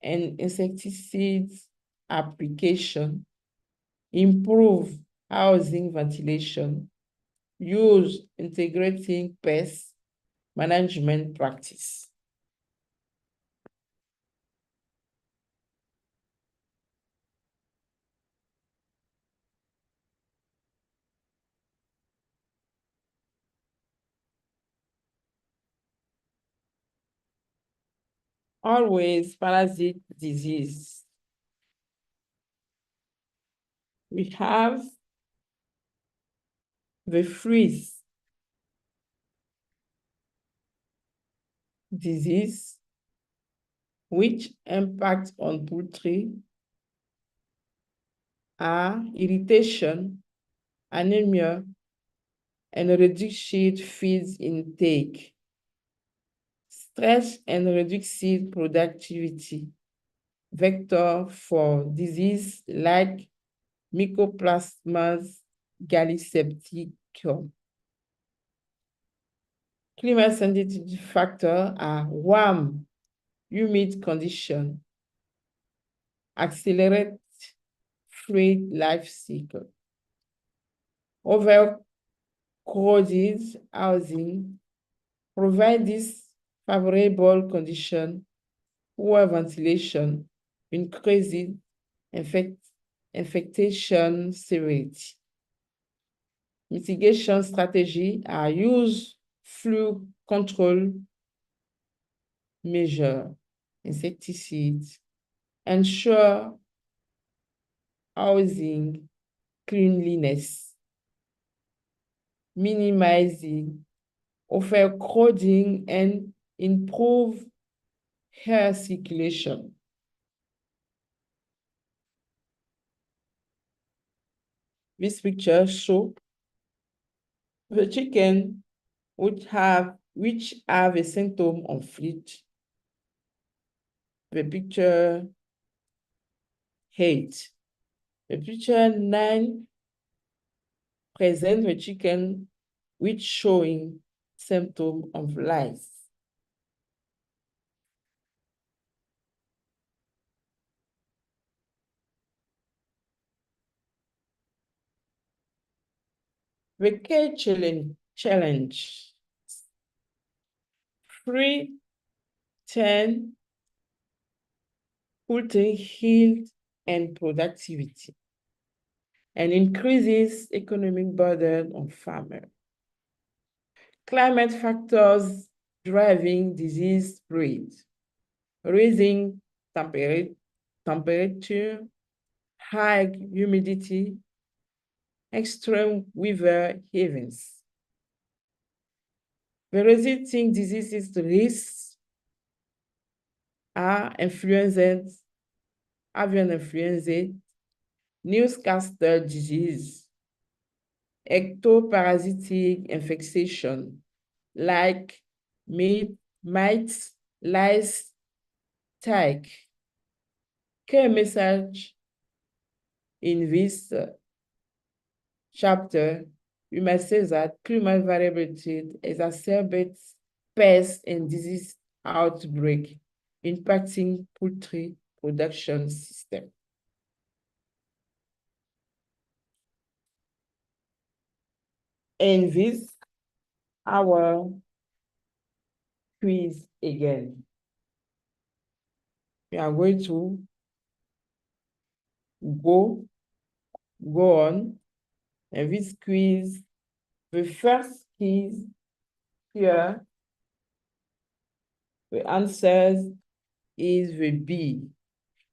and insecticides application, improve housing ventilation, use integrating pest management practice. Always parasite disease. We have the freeze disease, which impact on poultry are irritation, anemia, and reduced feed intake, stress and reduced productivity, vector for disease like Mycoplasma gallisepticum. Climate sensitive factors are warm, humid conditions, accelerate fluid life cycle, overcrowded housing provide this favorable condition, poor ventilation, increased infection severity. Mitigation strategies are use flu control measure, insecticides, ensure housing cleanliness, minimizing overcrowding, and improve air circulation. This picture shows the chicken which have a symptom of flu. The picture 8. The picture 9 present the chicken which showing symptom of lice. The cage challenge 3, 10, poultry yield and productivity, and increases economic burden on farmers. Climate factors driving disease spread, raising temperature, high humidity, extreme weather events. The resulting diseases risks are influenza, avian influenza, Newcastle disease, ectoparasitic infection like mites, lice, tick. Key message in this chapter, we must say that climate variability exacerbates pest and disease outbreak, impacting poultry production system. And this, our quiz again. We are going to go on. And this quiz, the first quiz here, the answers is the B.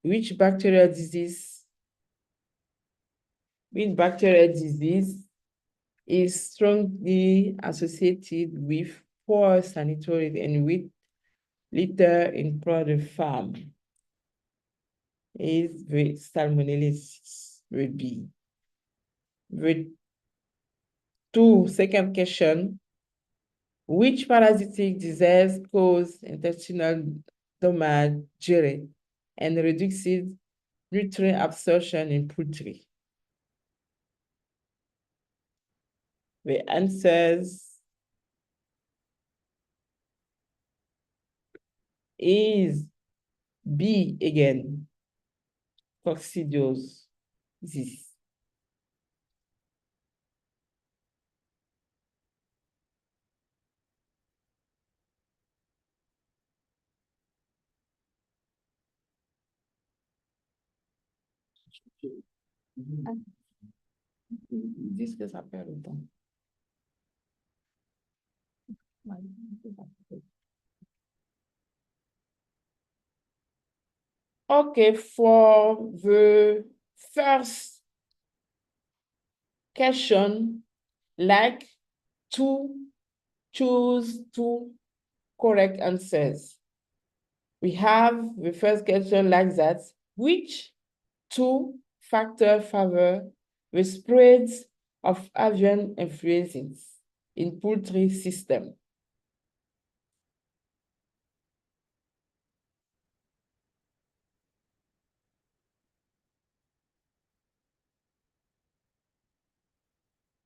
Which bacterial disease is strongly associated with poor sanitary and with litter in product farm? Is the salmonellosis, the B. The second question, which parasitic disease causes intestinal damage and reduces nutrient absorption in poultry? The answers is B again, coccidiosis. Diz que essa pergunta. Okay, for the first question, like to choose two correct answers. We have the first question like that. Which two factors favor the spread of avian influenza in poultry system?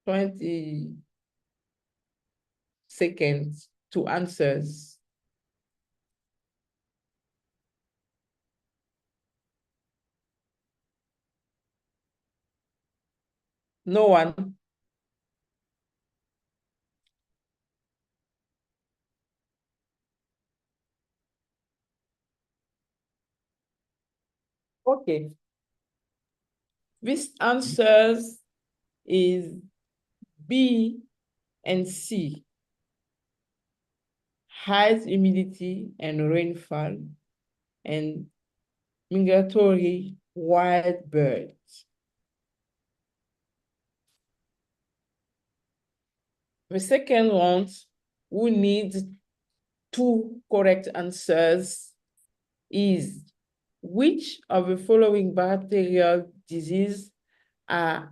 Twenty seconds to answers? No one? Okay. This answers is B and C. High humidity and rainfall and migratory wild birds. The second one, who needs two correct answers, is which of the following bacterial diseases are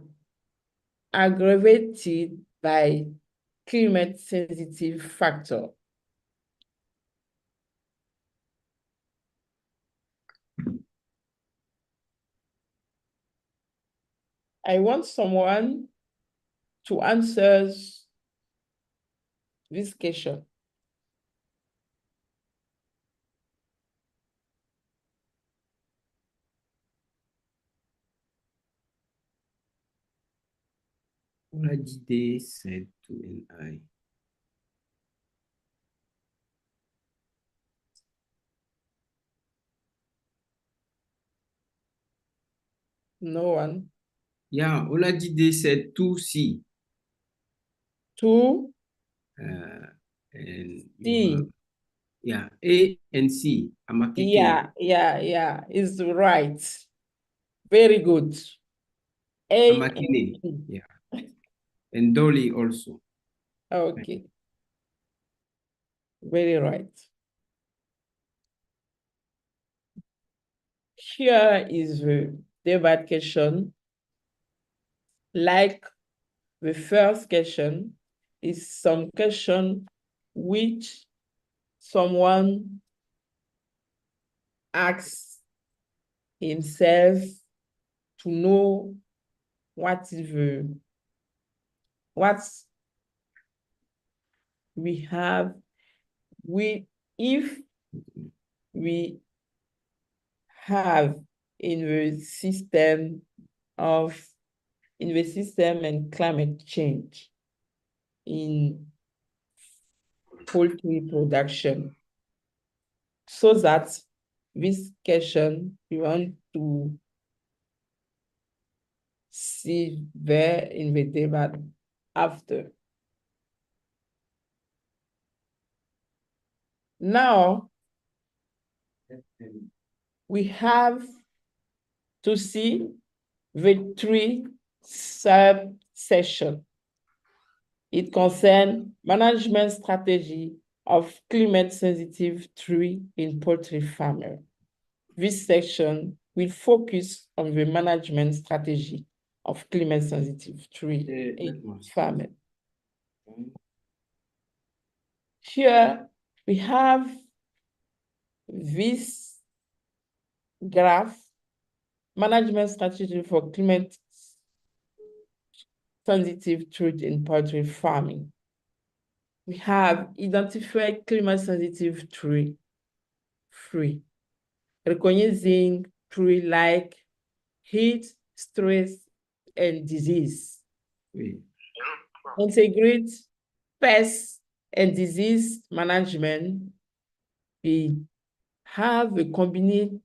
aggravated by climate sensitive factor? I want someone to answer this question. Oladide said to an I. No one. Yeah, Oladide said 2C. 2. And C. Yeah, A and C. Yeah, it's right. Very good. A Amakine. Yeah. And Dolly also. Okay. Very right. Here is the debate question. Like the first question, is some question which someone asks himself to know what we have, if we have in the system and climate change in poultry production, so that this question we want to see there in the debate after. Now, we have to see the 3 sub-sessions. It concerns management strategy of climate-sensitive tree in poultry farmer. This section will focus on the management strategy of climate-sensitive tree in farmer. Here we have this graph, management strategy for climate sensitive tree in poultry farming. We have identified climate sensitive tree, recognizing tree like heat, stress, and disease. Integrate pest and disease management. We have a combined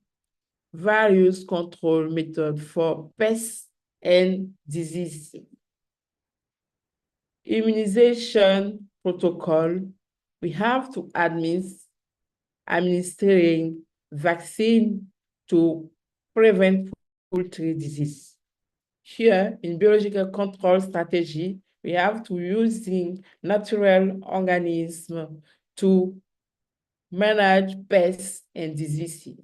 various control method for pests and disease. Immunization protocol, we have to administering vaccine to prevent poultry disease. Here, in biological control strategy, we have to using natural organisms to manage pests and diseases.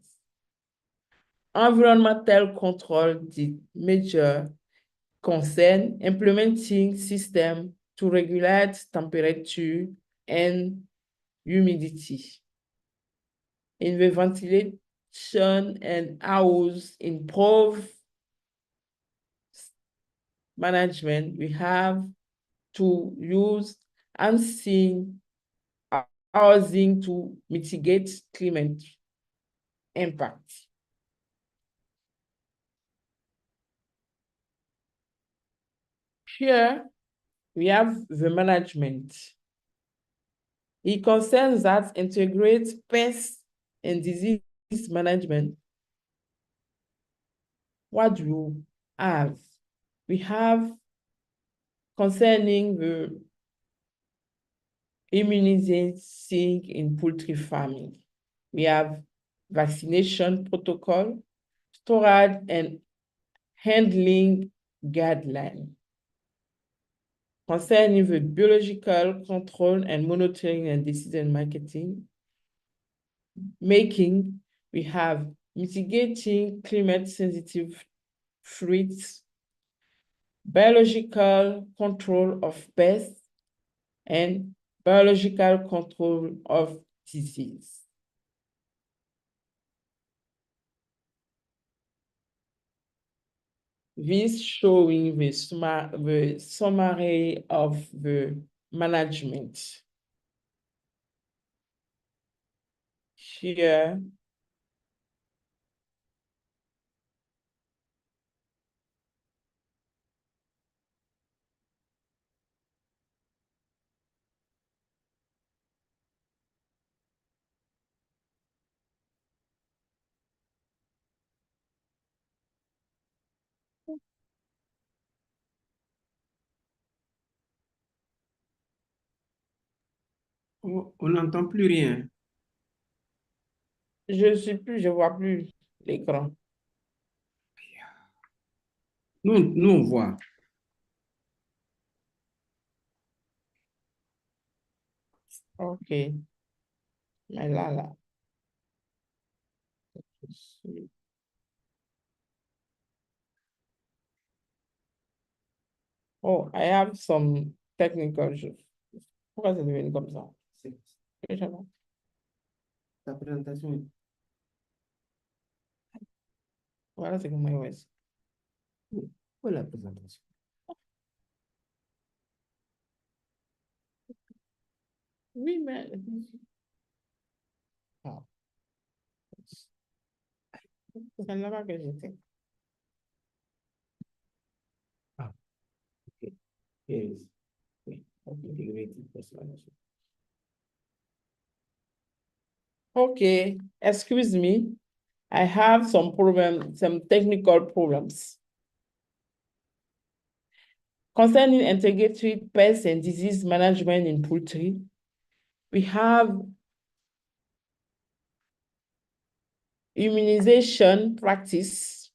Environmental control, the major concern implementing system to regulate temperature and humidity. In the ventilation and house improve management, we have to use unseen housing to mitigate climate impact. Here, we have the management. It concerns that integrate pest and disease management. What do you have? We have concerning the immunizing in poultry farming. We have vaccination protocol, storage and handling guideline. Concerning the biological control and monitoring and decision making, we have mitigating climate-sensitive threats, biological control of pests, and biological control of disease. This showing the summary of the management. Here, On n'entend plus rien. je vois plus l'écran. Nous, on voit. Ok. Mais là. Oh, I have some technical issues. Pourquoi c'est devenu comme ça? Ta présentation. Voilà, c'est comme iOS. Où est la présentation? Oui, mais... Ah. C'est là-bas que j'étais. Ah, ok. Yes. Oui. Integrated pest management. Okay, excuse me. I have some technical problems. Concerning integrated pest and disease management in poultry, we have immunization practice,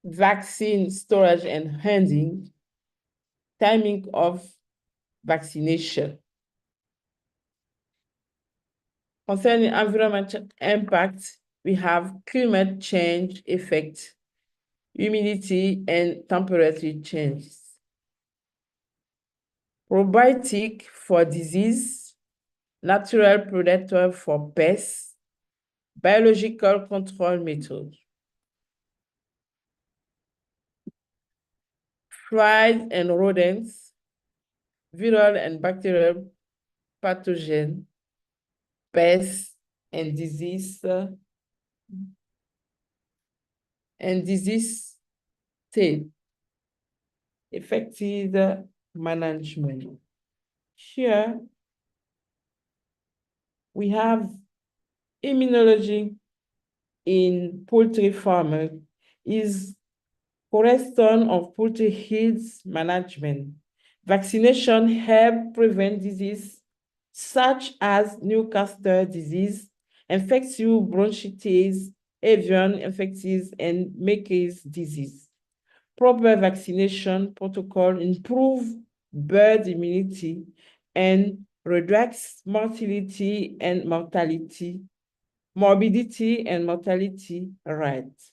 vaccine storage and handling, timing of vaccination. Concerning environmental impact, we have climate change effect, humidity and temperature changes. Probiotic for disease, natural predator for pests, biological control method. Flies and rodents, viral and bacterial pathogen, pests and disease state, effective management. Here, we have immunology in poultry farming is cornerstone of poultry health management. Vaccination help prevent disease such as Newcastle disease, infectious bronchitis, avian infections, and Mackey's disease. Proper vaccination protocol improve bird immunity and reduce morbidity and mortality rates.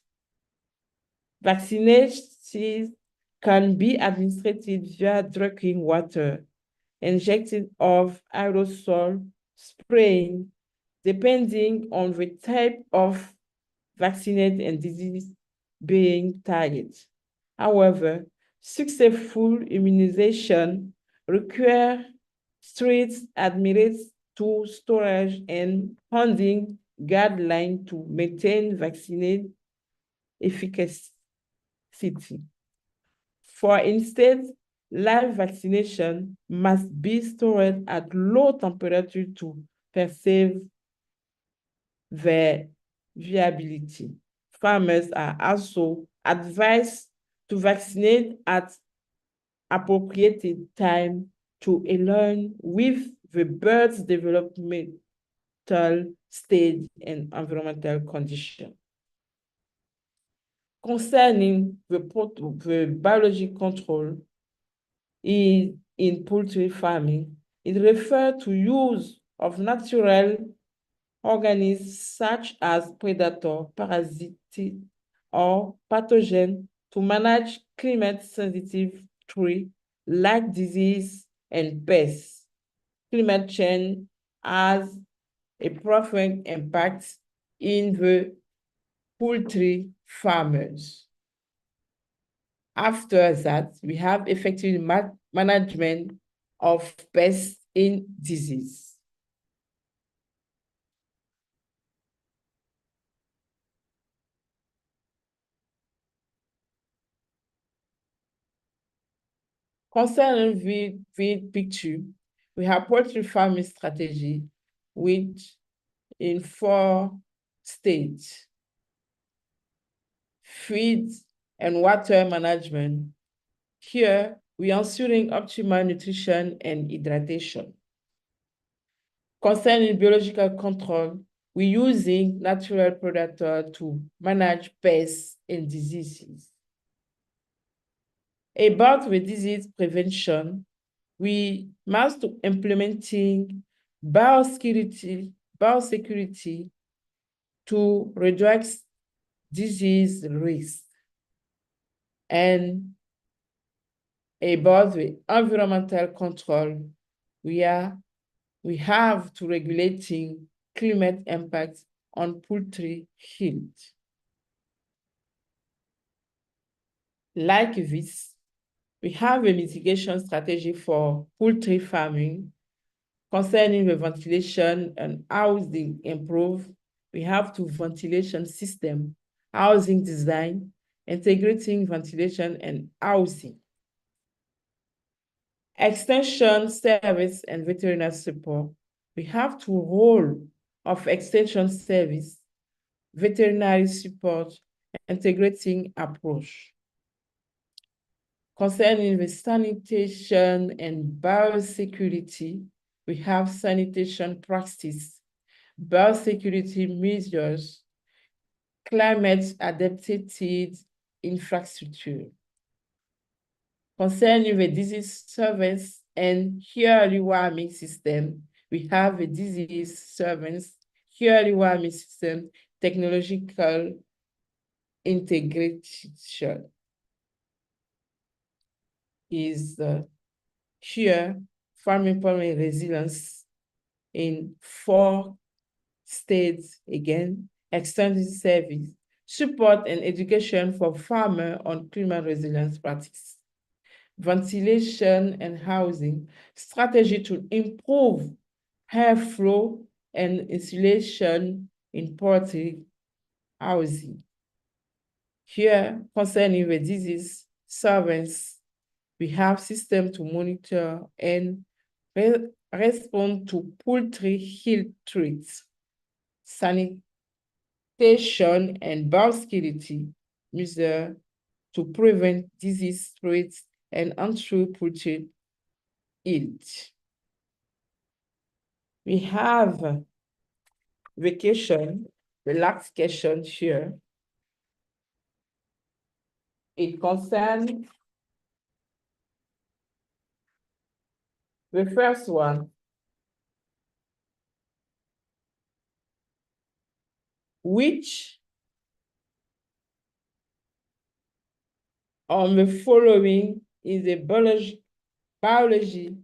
Vaccinations can be administered via drinking water, injected of aerosol spraying, depending on the type of vaccinated and disease being targeted. However, successful immunization require strict adherence to storage and handling guidelines to maintain vaccine efficacy. For instance, live vaccination must be stored at low temperature to preserve their viability. Farmers are also advised to vaccinate at appropriate time to align with the bird's developmental stage and environmental condition. Concerning the biological control in poultry farming, it refers to use of natural organisms such as predator, parasite, or pathogen to manage climate-sensitive threats like disease and pests. Climate change has a profound impact in the poultry farmers. After that, we have effective management of pests in disease. Concerning the picture, we have poultry farming strategy, which in 4 states: feed and water management. Here, we are ensuring optimal nutrition and hydration. Concerning biological control, we're using natural predator to manage pests and diseases. About the disease prevention, we must implementing biosecurity to reduce disease risk. And about the environmental control, we have to regulating climate impacts on poultry health. Like this, we have a mitigation strategy for poultry farming. Concerning the ventilation and housing improve, we have to ventilation system, housing design, integrating ventilation and housing. Extension service and veterinary support. We have to role of extension service, veterinary support, integrating approach. Concerning the sanitation and biosecurity, we have sanitation practice, biosecurity measures, climate adapted infrastructure. Concerning the disease surveillance and early warning system, we have a disease surveillance, early warning system, technological integration is here farming problem resilience in 4 states again, extended service, support and education for farmer on climate resilience practice, ventilation and housing, strategy to improve air flow and insulation in poultry housing. Here, concerning the disease surveillance, we have system to monitor and respond to poultry health threats, sanitation and biosecurity measures to prevent disease spreads and ensure poultry yield. We have vacation, relaxation here. It concerns the first one, which on the following is a biology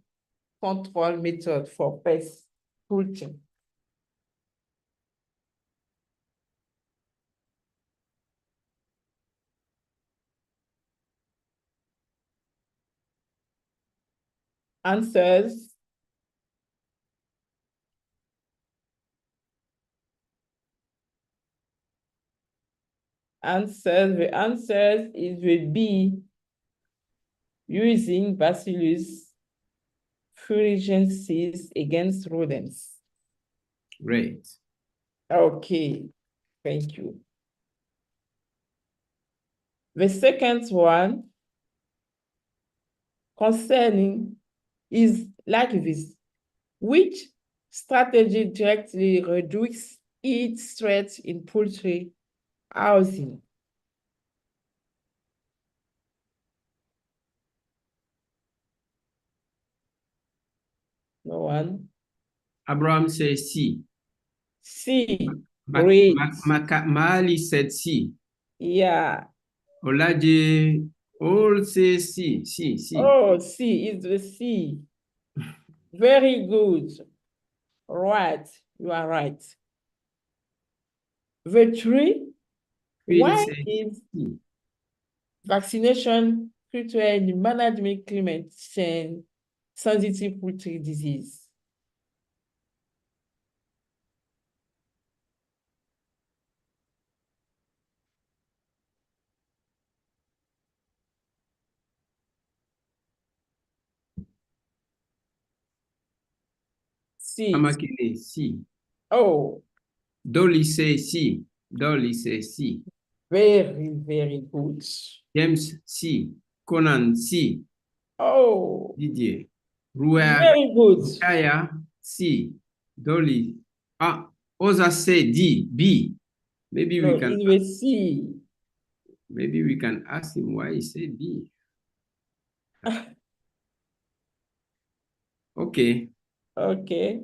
control method for pest poultry. Answers The answer is the B, using Bacillus thuringiensis against rodents. Great. Okay, thank you. The second one concerning is like this. Which strategy directly reduces heat stress in poultry housing? No one? Abraham says C. C. Great. Mali said C. Yeah. Olaje all say C. C. Oh, C is the C. Very good. Right. You are right. The three. Why is vaccination critical in management climate change sensitive poultry disease? C. Amakine C. Oh. Dolly say C. Dolly say C. Very, very good. James C. Conan C. Oh. Didier. Very good. Ruaya C. Dolly. Oza say D. B. Maybe no, we can. It was C. Maybe we can ask him why he said B. Okay. Okay.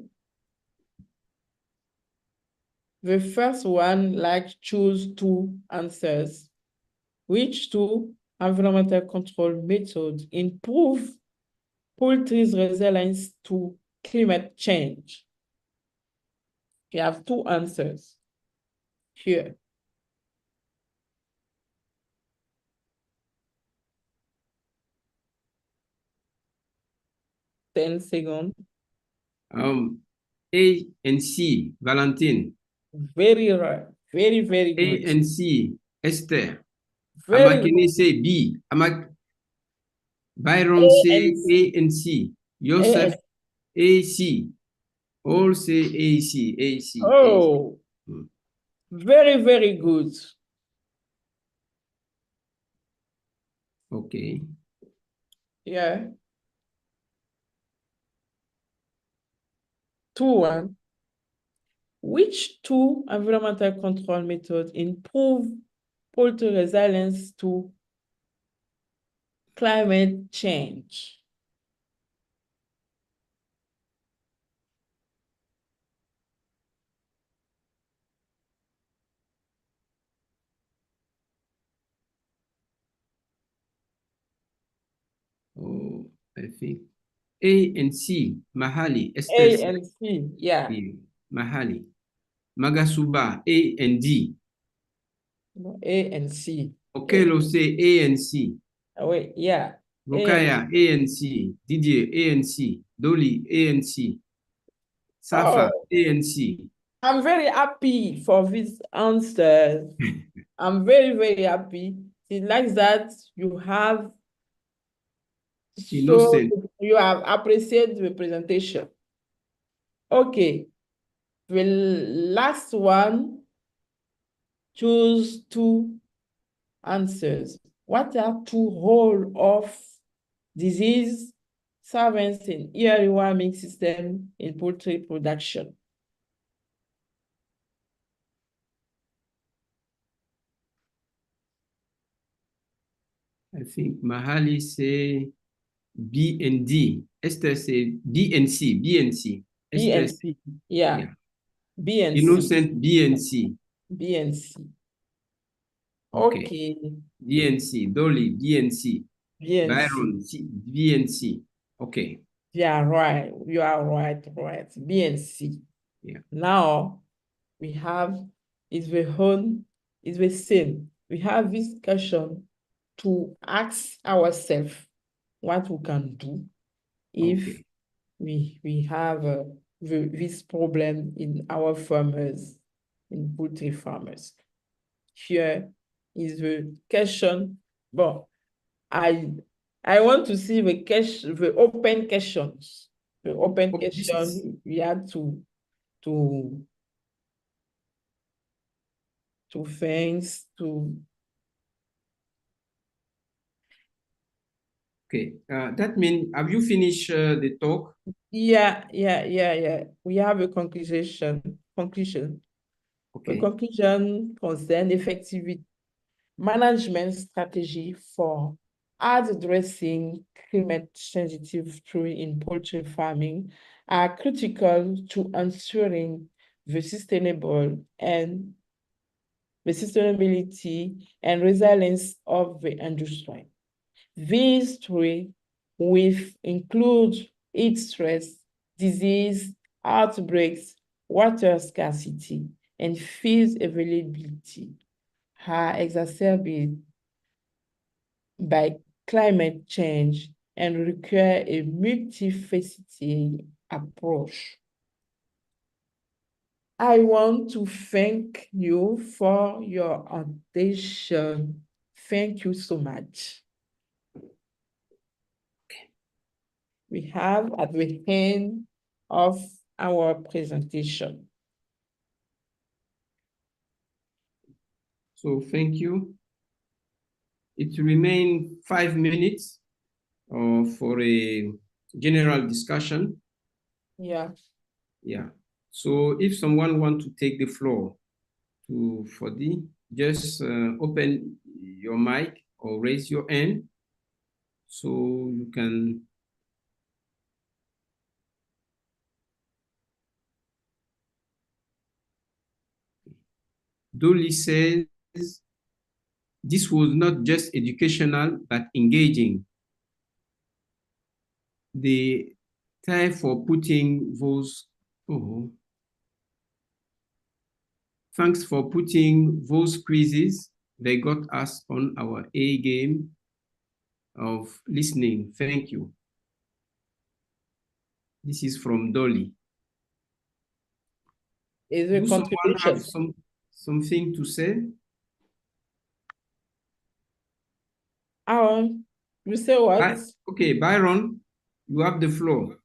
The first one, choose two answers. Which two environmental control methods improve poultry's resilience to climate change? You have two answers here. Ten seconds. A and C, Valentine. Very right. Very, very good. A and C, Esther. Very Amakini good. say B. Byron say A and C. Joseph A, C. All say A, C, A, C. Oh, very, very good. Okay. Yeah. 2-1. Which two environmental control methods improve poultry resilience to climate change? Oh, I think A and C, Mahali, Esther A and C, yeah. Mahali. Magasuba, A and D. A and C. Okelo say A and C. Oh, wait, yeah. Rukaya, A and C. Didier, A and C. Dolly, A and C. Safa, A and C. I'm very happy for this answer. I'm very, very happy. It's like that you have Innocent. you have appreciated the presentation. Okay. The last one, choose two answers. What are two roles of disease servants in yearly warming system in poultry production? I think Mahali say B and D. Esther say B and C. B and C. B and C. Yeah. B and C. Innocent B and C. B and C. Okay. B and C. Dolly B and C. Byron C. B and C. Okay. Yeah, right. You are right. B and C. Yeah. Now we have is the same. We have this question to ask ourselves what we can do if we have this problem in our farmers, in poultry farmers. Here, is the question. But I want to see the open questions. The open question we had to thanks to. Okay, that means, have you finished the talk? Yeah. We have a conclusion. The Okay. conclusion concerns effective management strategy for addressing climate-sensitive threats in poultry farming are critical to ensuring the sustainability and resilience of the industry. These three with include heat stress, disease, outbreaks, water scarcity, and feed availability are exacerbated by climate change and require a multifaceted approach. I want to thank you for your attention. Thank you so much. We have at the end of our presentation. So thank you. It remains 5 minutes for a general discussion. Yeah. So if someone wants to take the floor just open your mic or raise your hand so you can. Dolly says, this was not just educational, but engaging. The time for putting those, thanks for putting those quizzes. They got us on our A game of listening. Thank you. This is from Dolly. Is a contribution. Have something to say? You say what? Okay, Byron, you have the floor.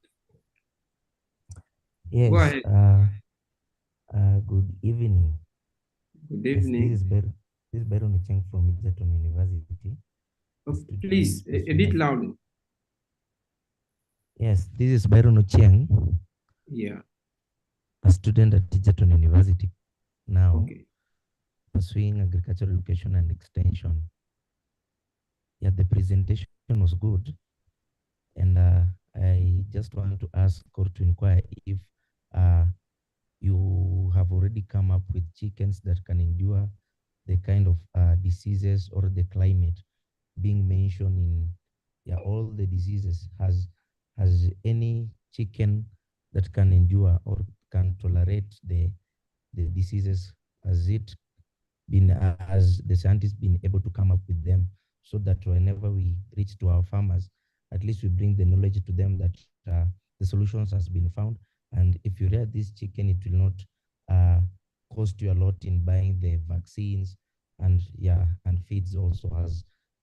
Yes. Go ahead. Good evening. Good evening. Yes, this is Byron Cheng from Egerton University. Please, a bit louder. Yes, this is Byron Cheng. Yeah. A student at Egerton University now, okay. Pursuing agricultural education and extension. Yeah, the presentation was good. And I just want to ask or to inquire if you have already come up with chickens that can endure the kind of diseases or the climate being mentioned in all the diseases. Has any chicken that can endure or can tolerate the diseases, has the scientists been able to come up with them, so that whenever we reach to our farmers, at least we bring the knowledge to them that the solutions has been found. And if you rear this chicken, it will not cost you a lot in buying the vaccines and feeds also.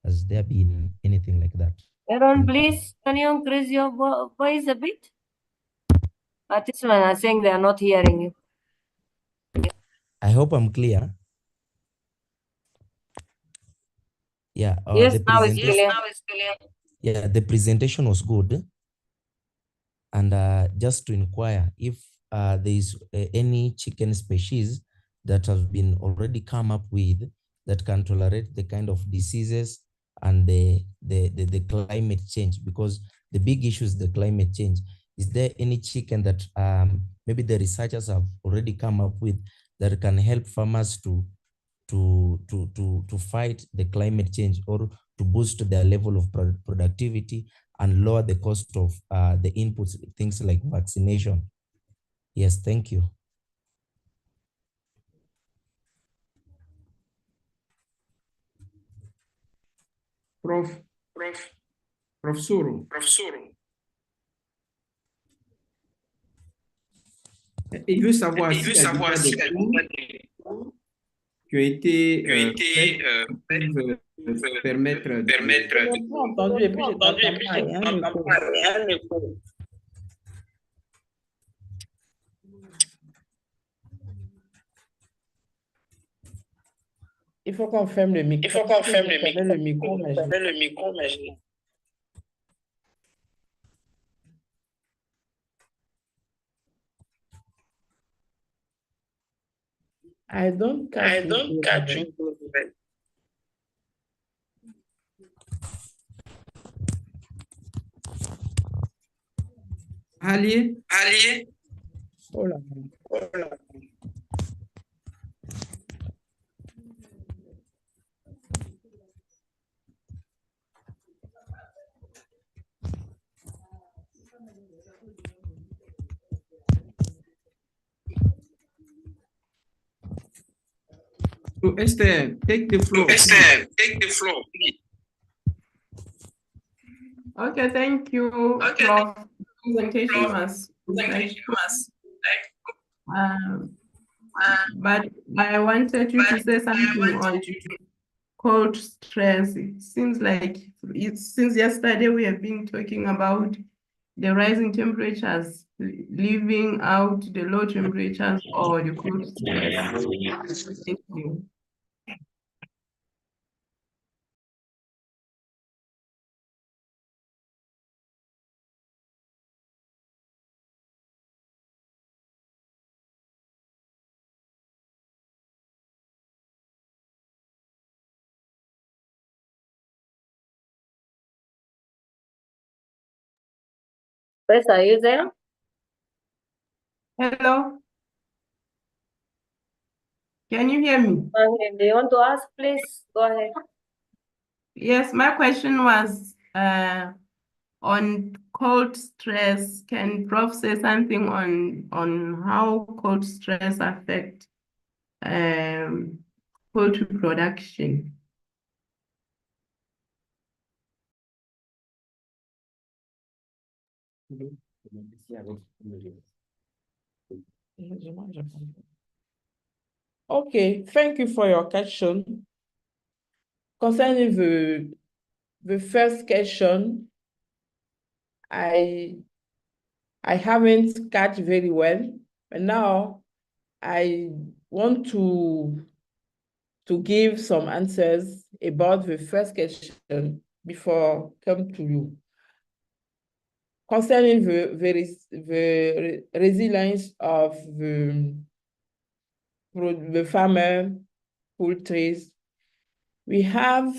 Has there been anything like that? Aaron, please, can you increase your voice a bit? Participants are saying they are not hearing you. I hope I'm clear. Yeah. Yes, now it's clear. Yeah, the presentation was good. And just to inquire if there is any chicken species that have been already come up with that can tolerate the kind of diseases and the climate change, because the big issue is the climate change. Is there any chicken that maybe the researchers have already come up with that can help farmers to fight the climate change or to boost their level of productivity and lower the cost of the inputs, things like vaccination? Yes, thank you. Professor. Il veut savoir si qui ont été faites peuvent permettre de... Je n'ai pas entendu et puis je t'entends pas. Il y a un écho. Il faut qu'on ferme le micro. Il faut qu'on ferme le micro. Le micro, mais I don't catch you. Allié. Oh là. So Esther, take the floor. Please. Okay, thank you. Prof. Presentation was but I wanted you to say something on cold stress. It seems like since yesterday we have been talking about the rising temperatures, leaving out the low temperatures or the cold stress. Thank you. Pest, are you there? Hello. Can you hear me? Do you want to ask, please? Go ahead. Yes, my question was on cold stress. Can Prof say something on how cold stress affect poultry production? Okay, thank you for your question. Concerning the first question, I haven't catch very well, but now I want to give some answers about the first question before come to you. Concerning the resilience of the farmer poultries, we have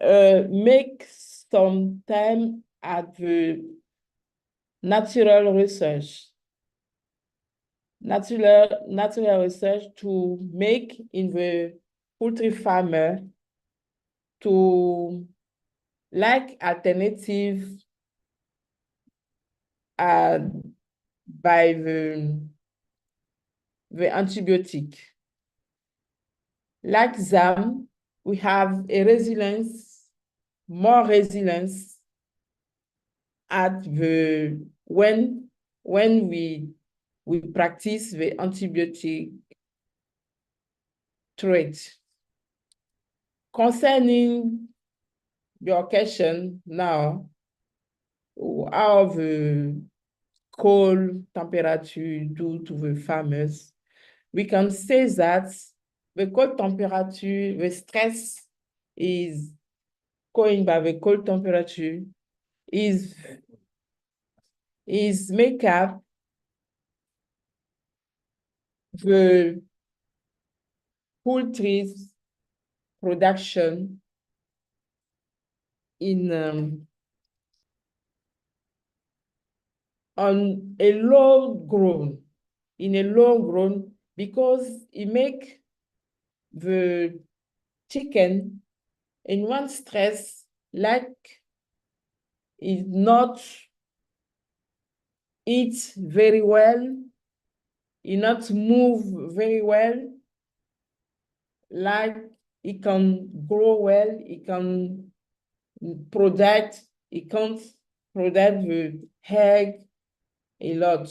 make some time at the natural research to make in the poultry farmer to like alternative by the antibiotic. Like them, we have a more resilience at the when we practice the antibiotic trait. Concerning your question now, how the cold temperature do to the farmers, we can say that the cold temperature, the stress is going by the cold temperature is make up the poultry production in on a low grown, because it make the chicken in one stress like it not eat very well, it not move very well, like it can grow well, it can product, it can't produce the egg a lot.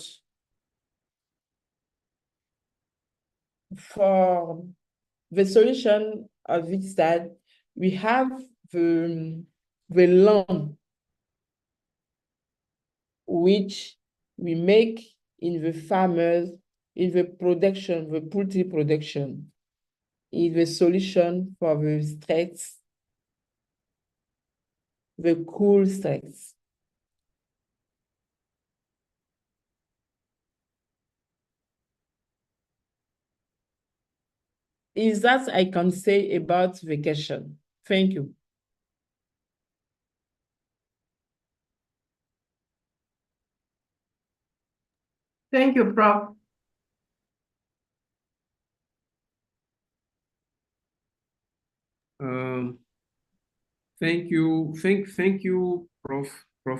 For the solution of it is that we have the land which we make in the farmers, in the production, the poultry production, is the solution for the stress, the cool stress. Is that I can say about vacation. Thank you. Thank you, Prof. Thank you, Prof.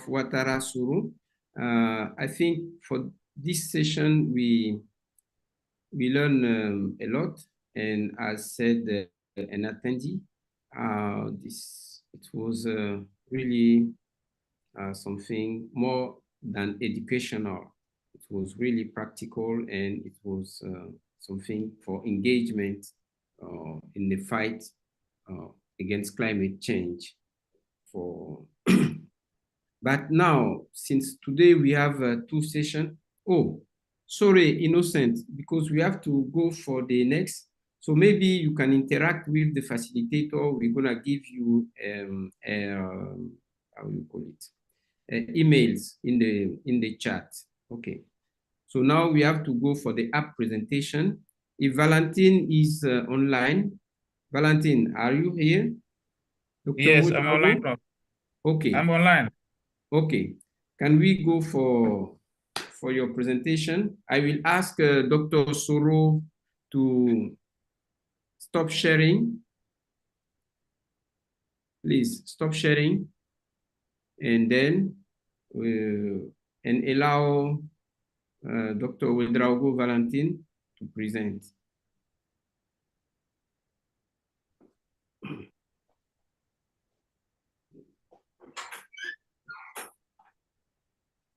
Watara Suru. I think for this session we learn a lot, and as said an attendee, it was really something more than educational. It was really practical, and it was something for engagement in the fight against climate change. But now, since today we have two sessions. Oh, sorry, Innocent, because we have to go for the next. So maybe you can interact with the facilitator. We're gonna give you how you call it, emails in the chat. Okay. So now we have to go for the app presentation. If Valentin is online, Valentin, are you here? Dr. Yes, Wood, I'm online, Prof. Okay. I'm online. Okay. Can we go for your presentation? I will ask Dr. Soro to stop sharing. Please stop sharing, and then and allow Dr. Ouedraogo Valentin to present.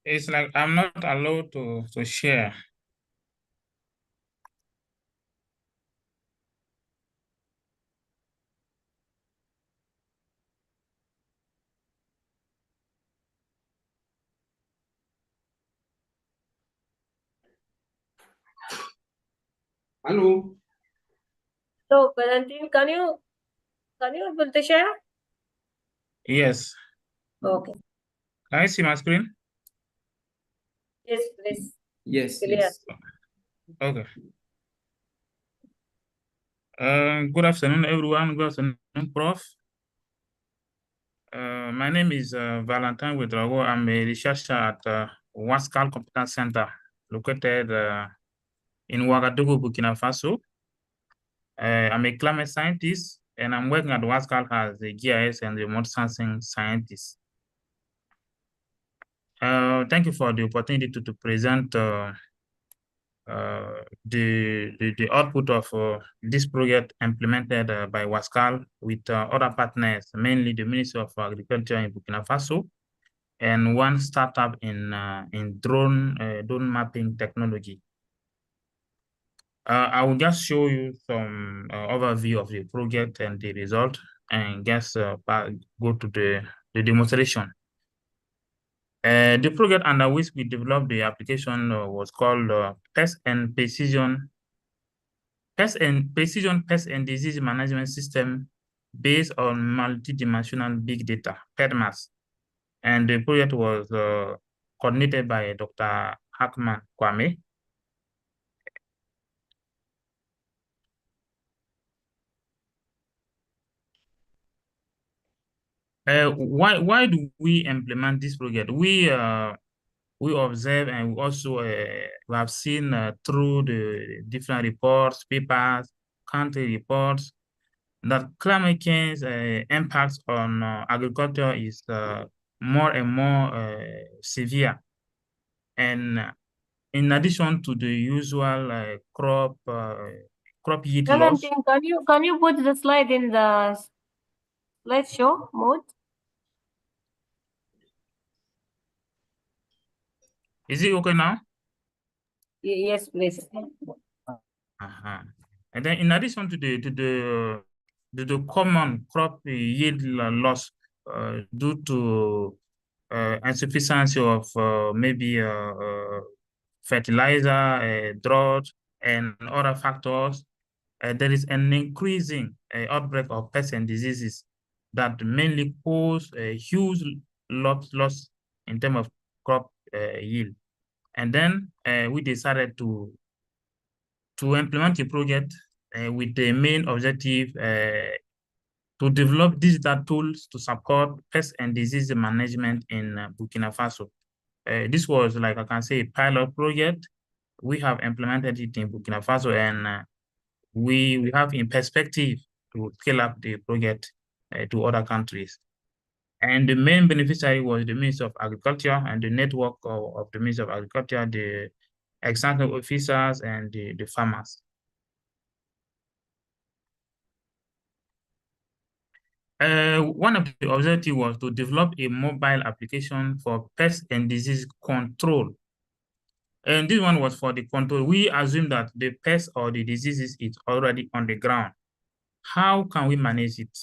It's like I'm not allowed to share. Hello. So, Valentin, can you able to share? Yes. Okay. Can I see my screen? Yes, please. Yes. Clear. Yes. Okay. Good afternoon, everyone. Good afternoon, Prof. My name is Valentin Ouedraogo. I'm a researcher at Wascal Competence Center, located in Ouagadougou, Burkina Faso. I'm a climate scientist, and I'm working at Wascal as a GIS and remote sensing scientist. Thank you for the opportunity to present the output of this project implemented by Wascal with other partners, mainly the Ministry of Agriculture in Burkina Faso, and one startup in drone mapping technology. I will just show you some overview of the project and the result, and just go to the demonstration. The project under which we developed the application was called Pest and Precision Pest and Disease Management System based on multidimensional big data, PEDMAS. And the project was coordinated by Dr. Hackman Kwame. Why do we implement this project? We observe, and we also we have seen through the different reports, papers, country reports, that climate change impacts on agriculture is more and more severe. And in addition to the usual crop yield loss. Valentin, can you put the slide in the slideshow mode? Is it okay now? Yes, please. Uh-huh. And then in addition to the common crop yield loss due to insufficiency of maybe fertilizer, drought, and other factors, there is an increasing outbreak of pests and diseases that mainly cause a huge loss in terms of crop yield. And then we decided to implement a project with the main objective to develop digital tools to support pest and disease management in Burkina Faso. This was, like I can say, a pilot project. We have implemented it in Burkina Faso, and we have in perspective to scale up the project to other countries. And the main beneficiary was the Ministry of Agriculture and the network of the Ministry of Agriculture, the extension officers, and the farmers. One of the objectives was to develop a mobile application for pest and disease control. And this one was for the control. We assume that the pest or the diseases is already on the ground. How can we manage it?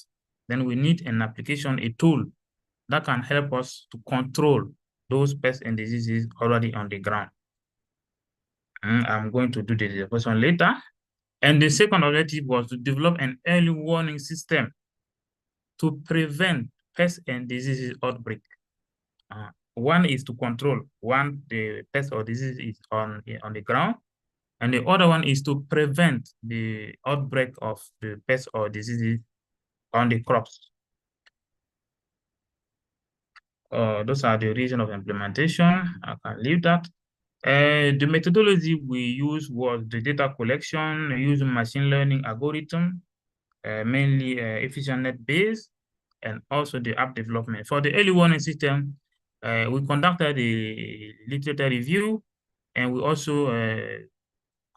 Then we need an application, a tool that can help us to control those pests and diseases already on the ground. I'm going to do the demonstration later. And the second objective was to develop an early warning system to prevent pest and diseases outbreak. One is to control, one, the pest or disease is on the ground, and the other one is to prevent the outbreak of the pest or diseases on the crops. Those are the reason of implementation. I can leave that. The methodology we used was the data collection using machine learning algorithm, mainly efficient net based, and also the app development. For the early warning system, we conducted a literature review, and we also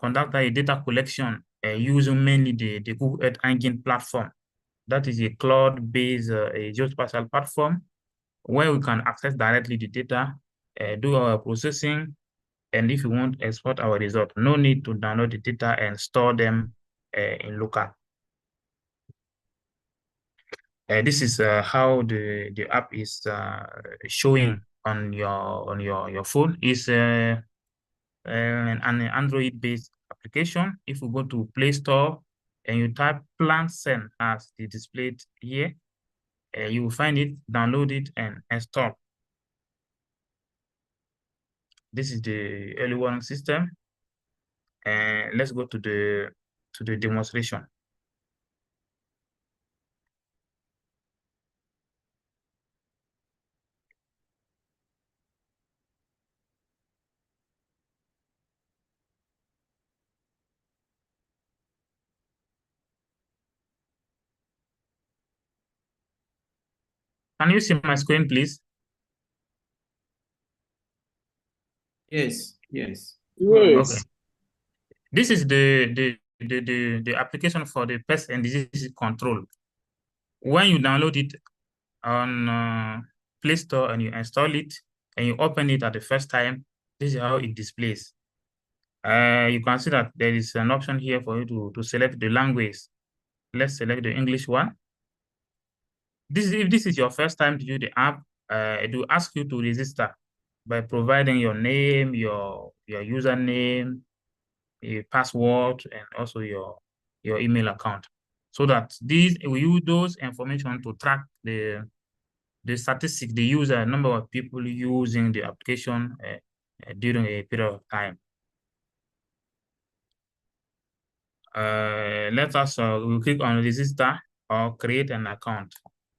conducted a data collection using mainly the Google Earth Engine platform. That is a cloud-based geospatial platform where we can access directly the data, do our processing, and if you want to export our result, no need to download the data and store them in local. This is how the app is showing on your phone. It's an Android-based application. If you go to Play Store and you type plant scent as the displayed here, you will find it, download it, and install. This is the early warning system. And let's go to the demonstration. Can you see my screen, please? Yes, yes. Yes. Okay. This is the application for the pest and disease control. When you download it on Play Store and you install it and you open it at the first time, this is how it displays. You can see that there is an option here for you to select the language. Let's select the English one. If this is your first time to use the app, it will ask you to register by providing your name, your username, a password, and also your email account, so that we use those information to track the statistics, the user number of people using the application during a period of time. Let us we'll click on register or create an account.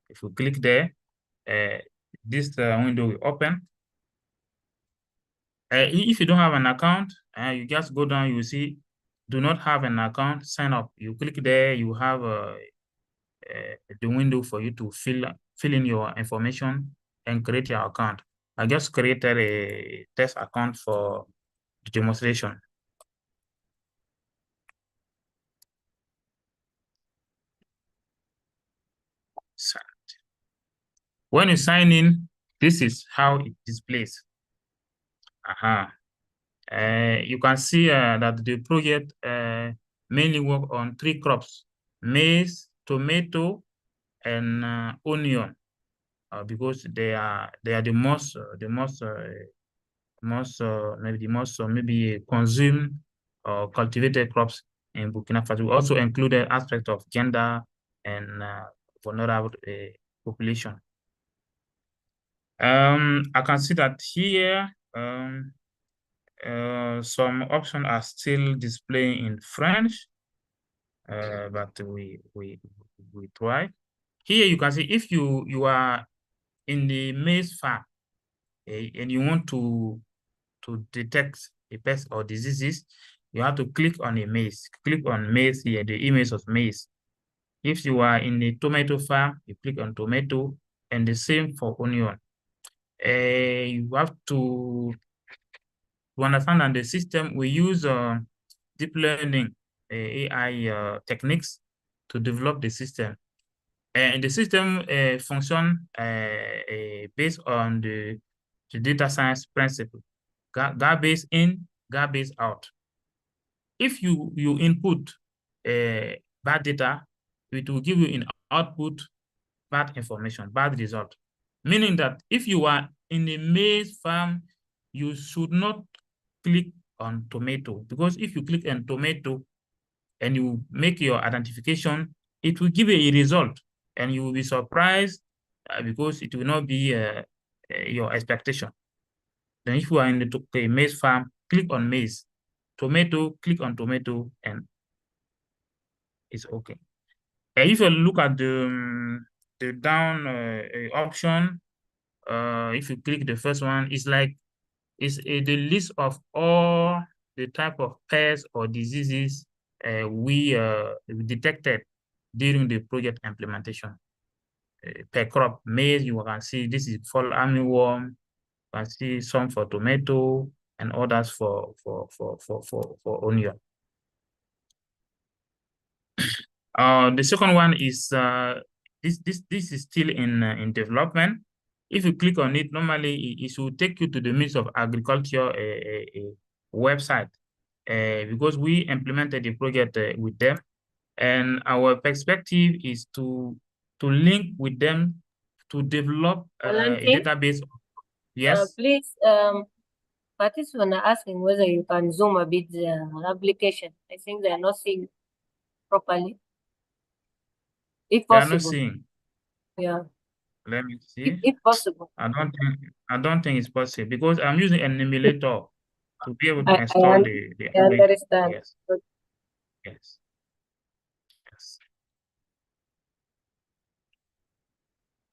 If you click there, this window will open. If you don't have an account, you just go down, you see, do not have an account, sign up. You click there, you have the window for you to fill in your information and create your account. I just created a test account for the demonstration. When you sign in, this is how it displays. You can see that the project mainly work on 3 crops: maize, tomato, and onion, because they are the most maybe consumed or cultivated crops in Burkina Faso. We also included aspect of gender and vulnerable population. I can see that here some options are still displaying in French, but we try. Here you can see if you are in the maize farm, and you want to detect a pest or diseases, you have to click on a maize. Click on maize here, the image of maize. If you are in the tomato farm, you click on tomato, and the same for onion. You have to understand that the system we use deep learning AI techniques to develop the system. And the system function based on the data science principle, garbage in, garbage out. If you input bad data, it will give you in output bad information, bad result. Meaning that if you are in a maize farm, you should not click on tomato, because if you click on tomato and you make your identification, it will give you a result, and you will be surprised because it will not be your expectation. Then if you are in the maize farm, click on maize. Tomato, click on tomato, and it's okay. And if you look at the down option, if you click the first one, it's like the list of all the type of pests or diseases we detected during the project implementation. Per crop, maize, you can see this is fall armyworm. You can see some for tomato and others for onion. The second one is this is still in development. If you click on it, normally it will take you to the Ministry of Agriculture website, because we implemented the project with them, and our perspective is to link with them to develop a database. Yes. Please, participants are asking whether you can zoom a bit the application. I think they are not seeing properly. If possible. They are not seeing. Yeah. Let me see. If possible. I don't think it's possible, because I'm using an emulator to be able to install I the understand. Yes. Yes. Yes.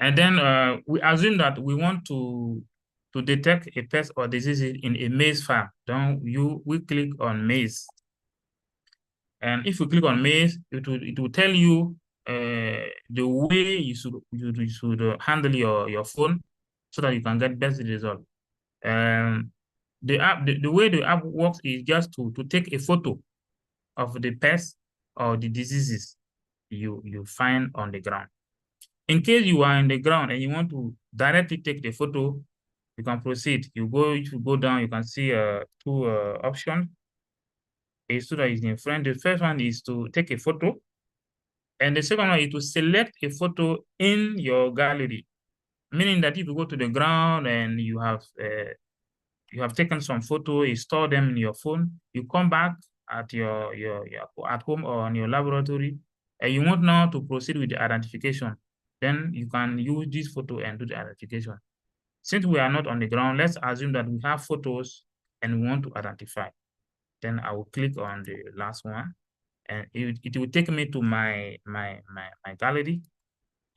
And then we assume that we want to detect a pest or disease in a maize farm. Then we click on maize. And if you click on maize, it will tell you the way you should handle your phone so that you can get best result. The way the app works is just to take a photo of the pest or the diseases you find on the ground. In case you are in the ground and you want to directly take the photo, you can proceed. You go down, you can see 2 options. A student is in front. The first one is to take a photo, and the second one is to select a photo in your gallery. Meaning that if you go to the ground and you have taken some photo, you store them in your phone, you come back at your at home or in your laboratory, and you want now to proceed with the identification, then you can use this photo and do the identification. Since we are not on the ground, let's assume that we have photos and we want to identify. Then I will click on the last one, and it will take me to my gallery.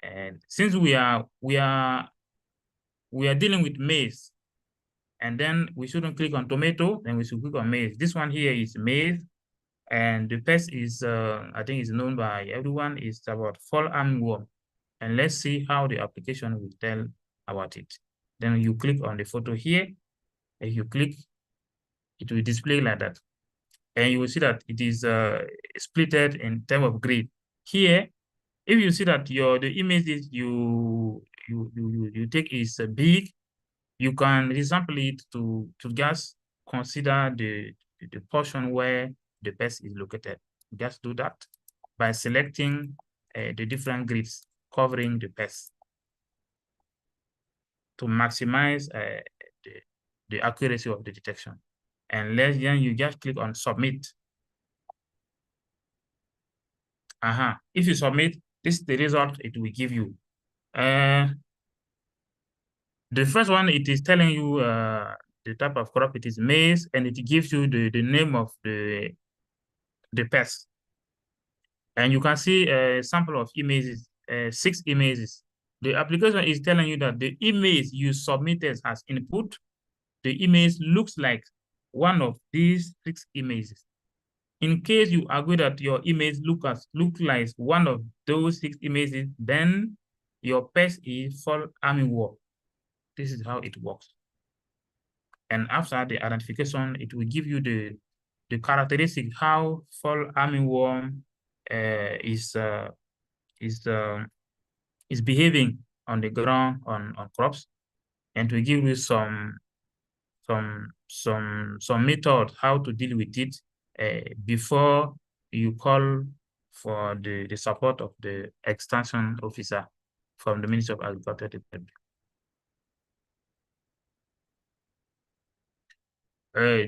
And since we are dealing with maize, and then we shouldn't click on tomato, then we should click on maize. This one here is maize, and the pest is I think is known by everyone. It's about fall armyworm. And let's see how the application will tell about it. Then you click on the photo here. If you click, it will display like that. And you will see that it is splitted in terms of grade. Here, if you see that the images you take is big, you can resample it to just consider the portion where the pest is located. Just do that by selecting the different grids covering the pest to maximize the accuracy of the detection. And then you just click on submit. If you submit, this is the result it will give you. The first one, it is telling you the type of crop, it is maize, and it gives you the name of the pest. And you can see a sample of images, 6 images. The application is telling you that the image you submitted as input, the image looks like one of these 6 images. In case you agree that your image look like one of those 6 images, then your pest is fall armyworm. This is how it works. And after the identification, it will give you the characteristic how fall armyworm is behaving on the ground on crops, and to give you some method how to deal with it before you call for the support of the extension officer from the Ministry of Agriculture Department.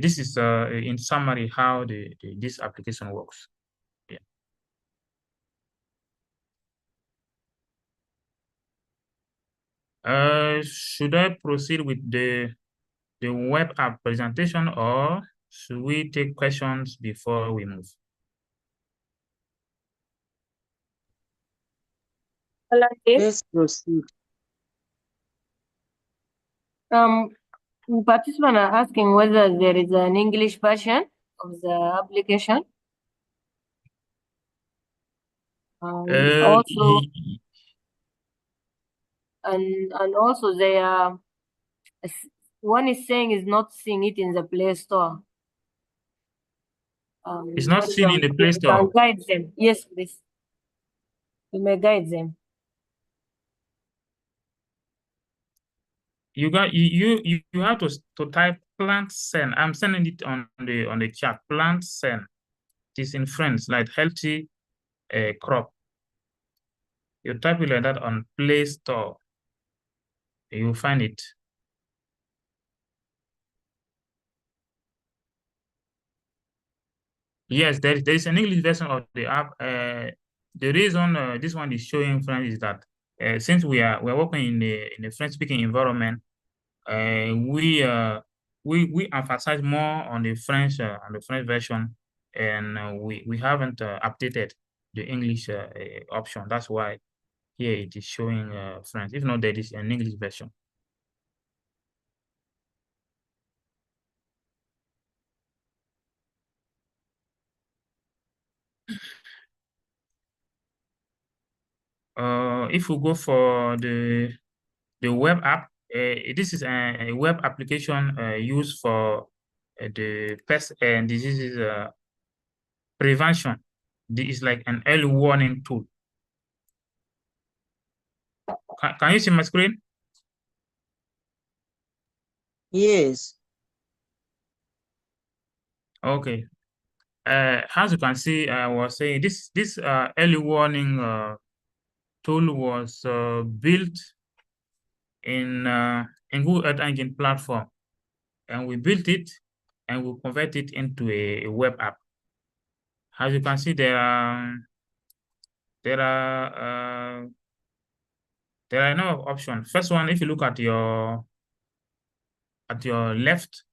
This is in summary how this application works. Yeah. Should I proceed with the web app presentation, or should we take questions before we move? Let's proceed. Participants are asking whether there is an English version of the application. Also, and also they are, one is saying is not seeing it in the Play Store. It's not seen in the Play Store. You can guide them. Yes, please. You may guide them. You have to type plant send. I'm sending it on the chat. Plant send. It is in French, like healthy crop. You type it like that on Play Store. You find it. Yes, there is an English version of the app. The reason this one is showing French is that since we're working in a French-speaking environment, we emphasize more on the French version, and we haven't updated the English option. That's why here it is showing French. If not, there is an English version. If we go for the web app, this is a web application used for the pest and diseases prevention. This is like an early warning tool. Can you see my screen? Yes. Okay. As you can see, I was saying this early warning tool was built in Google Earth Engine platform, and we built it and we convert it into a web app. As you can see, there are a number of options. First one, if you look at your left,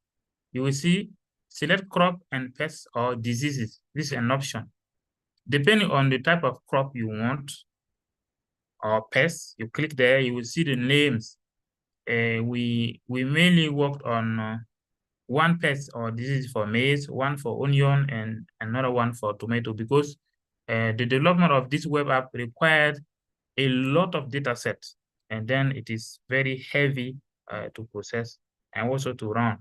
you will see select crop and pests or diseases. This is an option. Depending on the type of crop you want or pests, you click there, you will see the names. We mainly worked on one pest or disease for maize, one for onion, and another one for tomato, because the development of this web app required a lot of data sets, and then it is very heavy to process and also to run.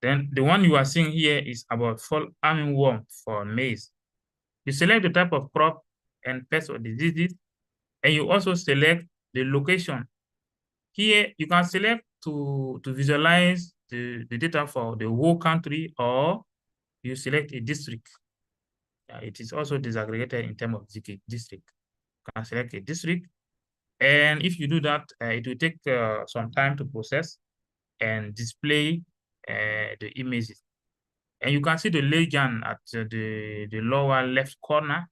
Then the one you are seeing here is about fall armyworm for maize. You select the type of crop and pest or diseases, and you also select the location. Here you can select to visualize the data for the whole country, or you select a district. It is also disaggregated in terms of district. You can select a district, and if you do that, it will take some time to process and display the images. And you can see the legend at the lower left corner,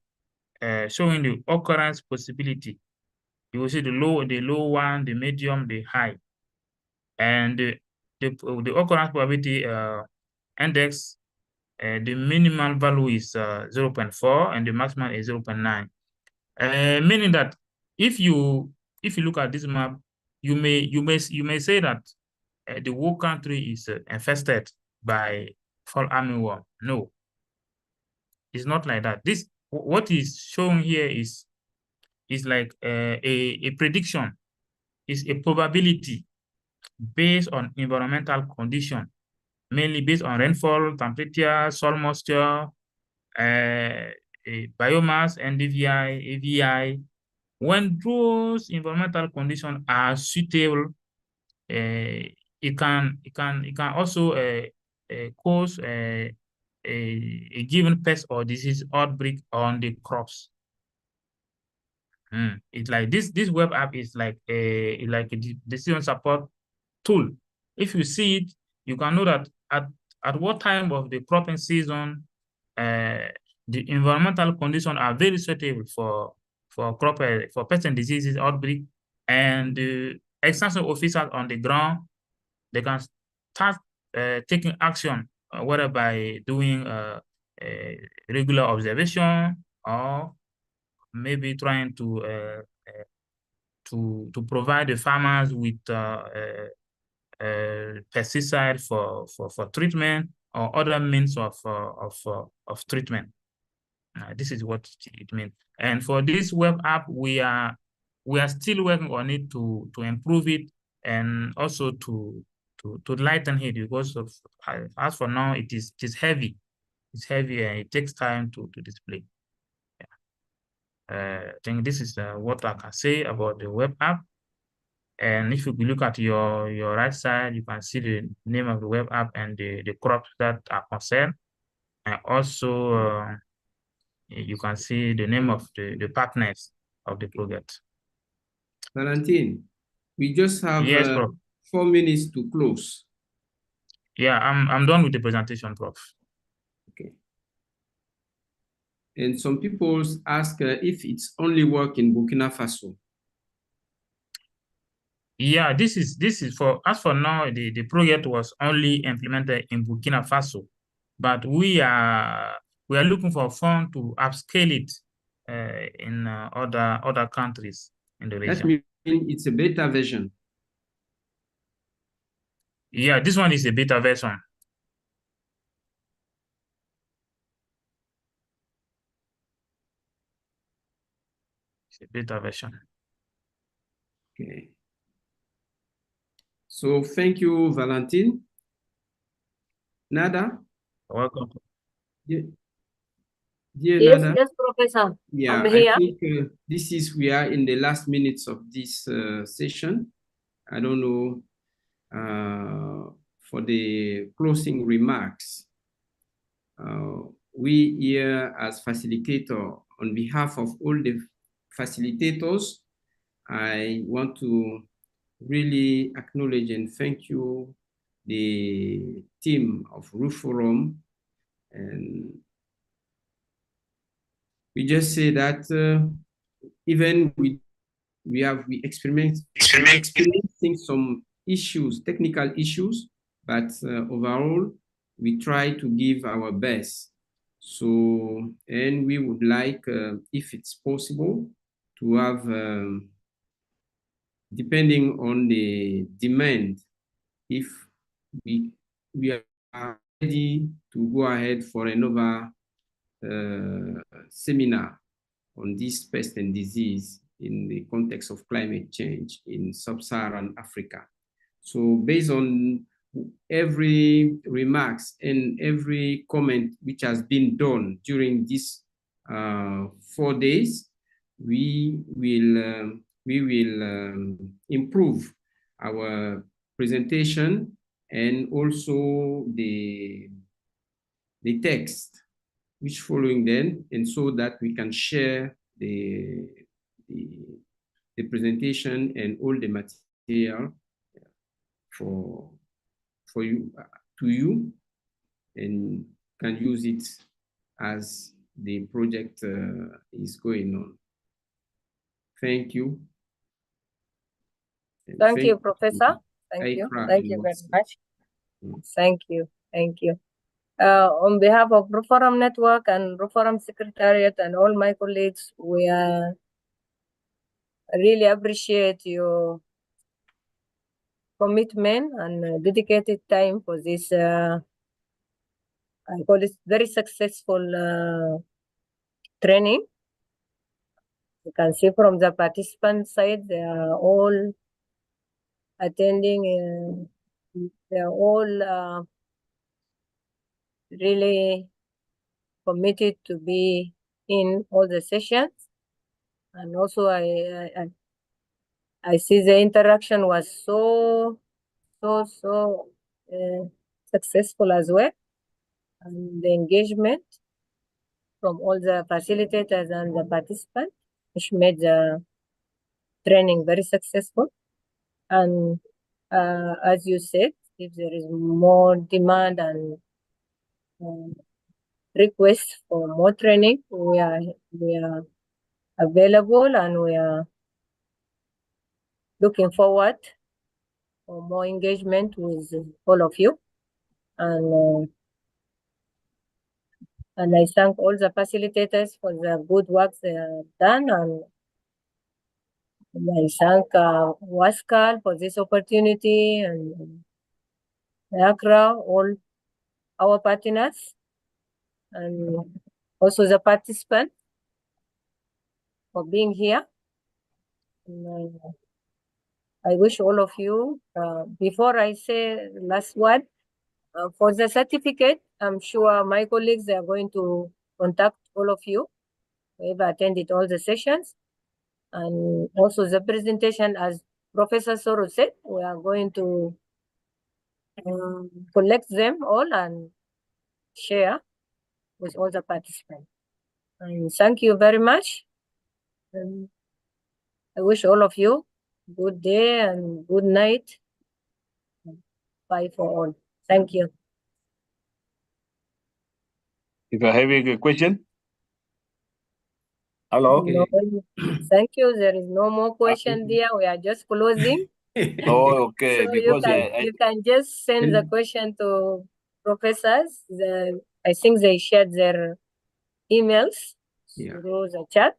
showing the occurrence possibility. You will see the low one, the medium, the high, and the occurrence probability index. The minimal value is 0.4 and the maximum is 0.9. Meaning that if you look at this map, you may say that the whole country is infested by fall armyworm. No, it's not like that. What is shown here is like a prediction, is a probability based on environmental condition, mainly based on rainfall, temperature, soil moisture, biomass, NDVI, AVI. When those environmental conditions are suitable, it can also cause a given pest or disease outbreak on the crops. It's like this web app is like a decision support tool. If you see it, you can know that at what time of the cropping season the environmental conditions are very suitable for crop for pest and diseases outbreak, and the extension officers on the ground, they can start taking action, whether by doing regular observation or maybe trying to provide the farmers with pesticide for treatment or other means of treatment. This is what it means. And for this web app, we are still working on it to improve it and also to lighten it, because of as for now it is heavy. It's heavy and it takes time to display. I think this is what I can say about the web app. And if you look at your right side, you can see the name of the web app and the crops that are concerned. And also, you can see the name of the partners of the project. Valentin, we just have Yes, Prof. 4 minutes to close. Yeah, I'm done with the presentation, Prof. Okay. And some people ask if it's only work in Burkina Faso. Yeah, this is for, as for now, the project was only implemented in Burkina Faso, but we are looking for funds to upscale it in other countries in the region. That means it's a beta version. Yeah, this one is a beta version. It's a beta version. Okay. So thank you, Valentin. Nada? Welcome. Dear Yes, Nada? yes, Professor. Yeah, I'm here. I think we are in the last minutes of this session. I don't know, for the closing remarks. We here as facilitator, on behalf of all the facilitators, I want to really acknowledge and thank you, the team of Roof Forum. And we just say that even we experiencing some issues, technical issues, but overall, we try to give our best. So, and we would like, if it's possible, to have, depending on the demand, if we are ready to go ahead for another seminar on this pest and disease in the context of climate change in sub-Saharan Africa. So based on every remarks and every comment which has been done during these 4 days, we will improve our presentation and also the text which following then, and so that we can share the presentation and all the material for you to you, and can use it as the project is going on. Thank you. Thank you, Professor. Thank you. Thank you very much. Thank you. Thank you. On behalf of Reform Network and Reform Secretariat and all my colleagues, we really appreciate your commitment and dedicated time for this, I call it very successful training. You can see from the participant side, they are all attending, they are all really committed to be in all the sessions. And also I see the interaction was so successful as well. And the engagement from all the facilitators and the participants, which made the training very successful. And as you said, if there is more demand and request for more training, we are available, and we are looking forward for more engagement with all of you. And I thank all the facilitators for the good work they have done, and I thank Wascal for this opportunity, and Accra, all our partners, and also the participants for being here. And I wish all of you, before I say last word, for the certificate, I'm sure my colleagues are going to contact all of you who have attended all the sessions. And also the presentation, as Professor Soro said, we are going to collect them all and share with all the participants. And thank you very much. And I wish all of you good day and good night. Bye for all. Thank you. If I have a question? Hello? No, thank you. There is no more question there. We are just closing. Oh, okay. So Because you can just send the question to professors. I think they shared their emails through the chat.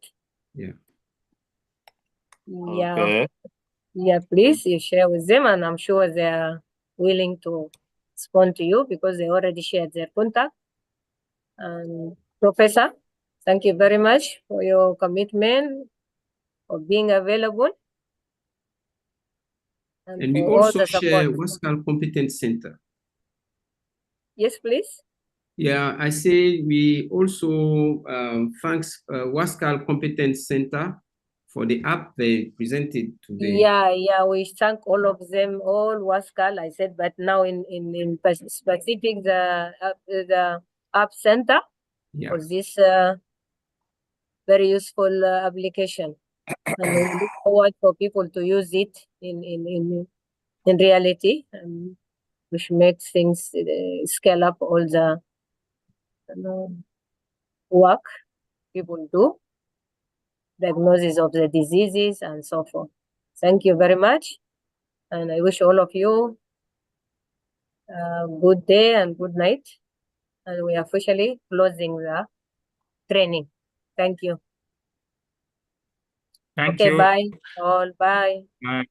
Yeah. Yeah. Okay. Yeah, please, you share with them, and I'm sure they are willing to respond to you because they already shared their contact. And Professor, thank you very much for your commitment, for being available. And we for all also the share support. Wascal Competence Center. Yes, please. Yeah, I say we also thanks Wascal Competence Center for the app they presented today. Yeah, we thank all of them, all Wascal, I said, but now in specific the app center for this very useful application. And we look forward for people to use it in reality, which makes things scale up all the work people do, diagnosis of the diseases and so forth. Thank you very much. And I wish all of you a good day and good night. And we are officially closing the training. Thank you. Thank okay, you. bye all. Bye. Bye.